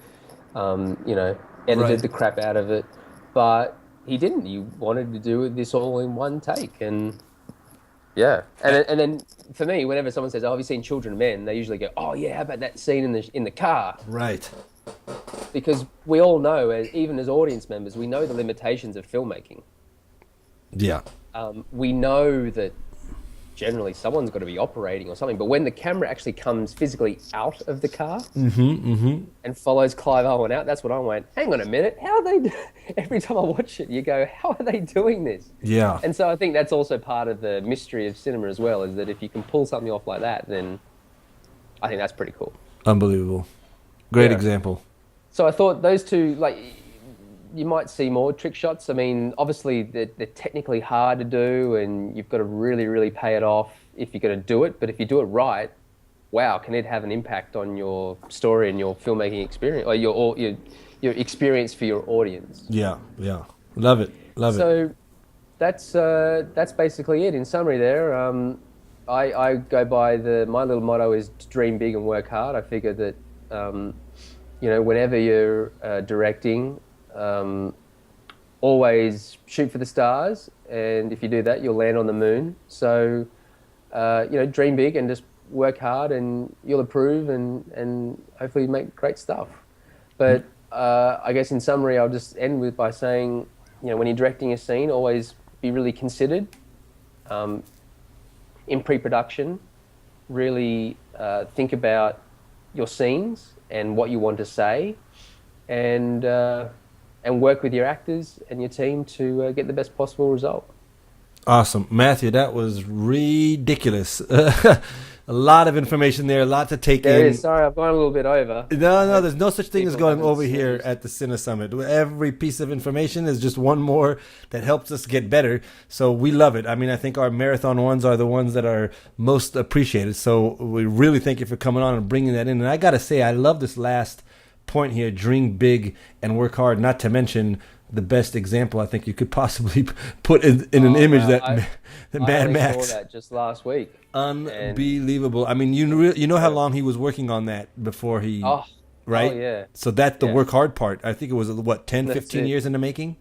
edited the crap out of it. But he didn't. He wanted to do this all in one take, and yeah. And then for me, whenever someone says, "Oh, have you seen Children of Men?" they usually go, "Oh yeah, how about that scene in the car?" Right. Because we all know, even as audience members, we know the limitations of filmmaking. Yeah. We know that generally someone's got to be operating or something, but when the camera actually comes physically out of the car and follows Clive Owen out, that's what I went, hang on a minute, how are they every time I watch it, you go, how are they doing this? Yeah. And so I think that's also part of the mystery of cinema as well, is that if you can pull something off like that, then I think that's pretty cool. Unbelievable. Great example. So I thought those two, like, you might see more trick shots. I mean, obviously they're technically hard to do, and you've got to really, really pay it off if you're going to do it. But if you do it right, wow, can it have an impact on your story and your filmmaking experience, or your experience for your audience? Yeah, love it. So that's basically it. In summary, there, I go by my little motto is to dream big and work hard. I figure that whenever you're directing, always shoot for the stars, and if you do that, you'll land on the moon. So, dream big and just work hard, and you'll improve, and hopefully make great stuff. But I guess in summary, I'll just end by saying, when you're directing a scene, always be really considered in pre-production. Really think about your scenes and what you want to say, and work with your actors and your team to get the best possible result. Awesome. Matthew, that was ridiculous. A lot of information there, a lot to take in. Is. Sorry, I've gone a little bit over. No, there's no such thing as going over here at the Cine Summit. Every piece of information is just one more that helps us get better. So we love it. I mean, I think our marathon ones are the ones that are most appreciated. So we really thank you for coming on and bringing that in. And I got to say, I love this last point here, dream big and work hard, not to mention the best example I think you could possibly put in an image that Mad Max. I saw that just last week. Unbelievable. I mean, you know how long he was working on that before he, right? Oh, yeah. So that's the work hard part. I think it was, 10, 15 years in the making?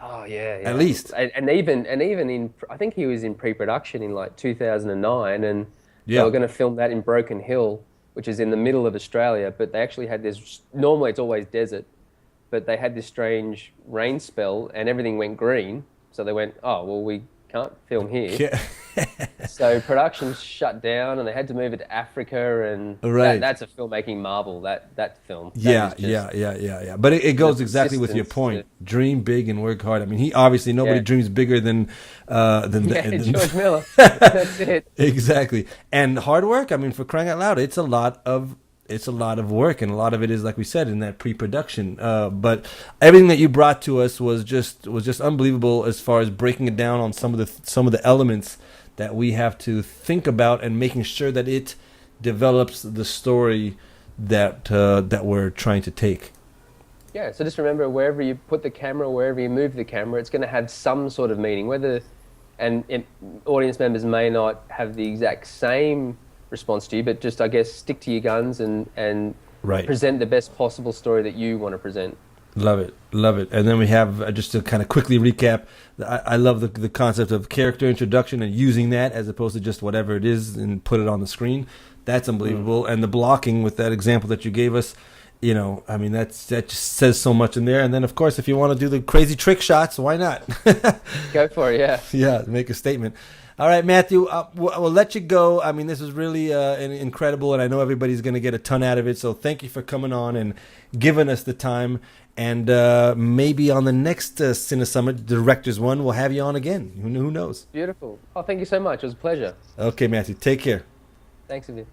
Oh, yeah. At least. And even in, I think he was in pre-production in like 2009, and they were going to film that in Broken Hill, which is in the middle of Australia, but they actually had this, normally it's always desert, but they had this strange rain spell and everything went green. So they went, oh, well, we can't film here. Yeah. So production shut down and they had to move it to Africa, and that's a filmmaking marvel, that film. Yeah. But it goes exactly with your point. Dream big and work hard. I mean, nobody dreams bigger than George Miller. That's it. Exactly. And hard work, I mean, for crying out loud, it's a lot of work, and a lot of it is, like we said, in that pre-production. But everything that you brought to us was just unbelievable as far as breaking it down on some of the elements that we have to think about, and making sure that it develops the story that we're trying to take. Yeah. So just remember, wherever you put the camera, wherever you move the camera, it's going to have some sort of meaning. Whether and audience members may not have the exact same response to you, but just, I guess, stick to your guns and Right. present the best possible story that you want to present. Love it, love it. And then we have, just to kind of quickly recap, I love the concept of character introduction and using that as opposed to just whatever it is and put it on the screen. That's unbelievable. And the blocking with that example that you gave us, you know, I mean, that just says so much in there. And then, of course, if you want to do the crazy trick shots, why not? Go for it, yeah. Yeah, make a statement. All right, Matthew, we'll let you go. I mean, this was really incredible, and I know everybody's going to get a ton out of it. So thank you for coming on and giving us the time. And maybe on the next Cine Summit, Directors One, we'll have you on again. Who knows? Beautiful. Oh, thank you so much. It was a pleasure. Okay, Matthew, take care. Thanks, Vivian.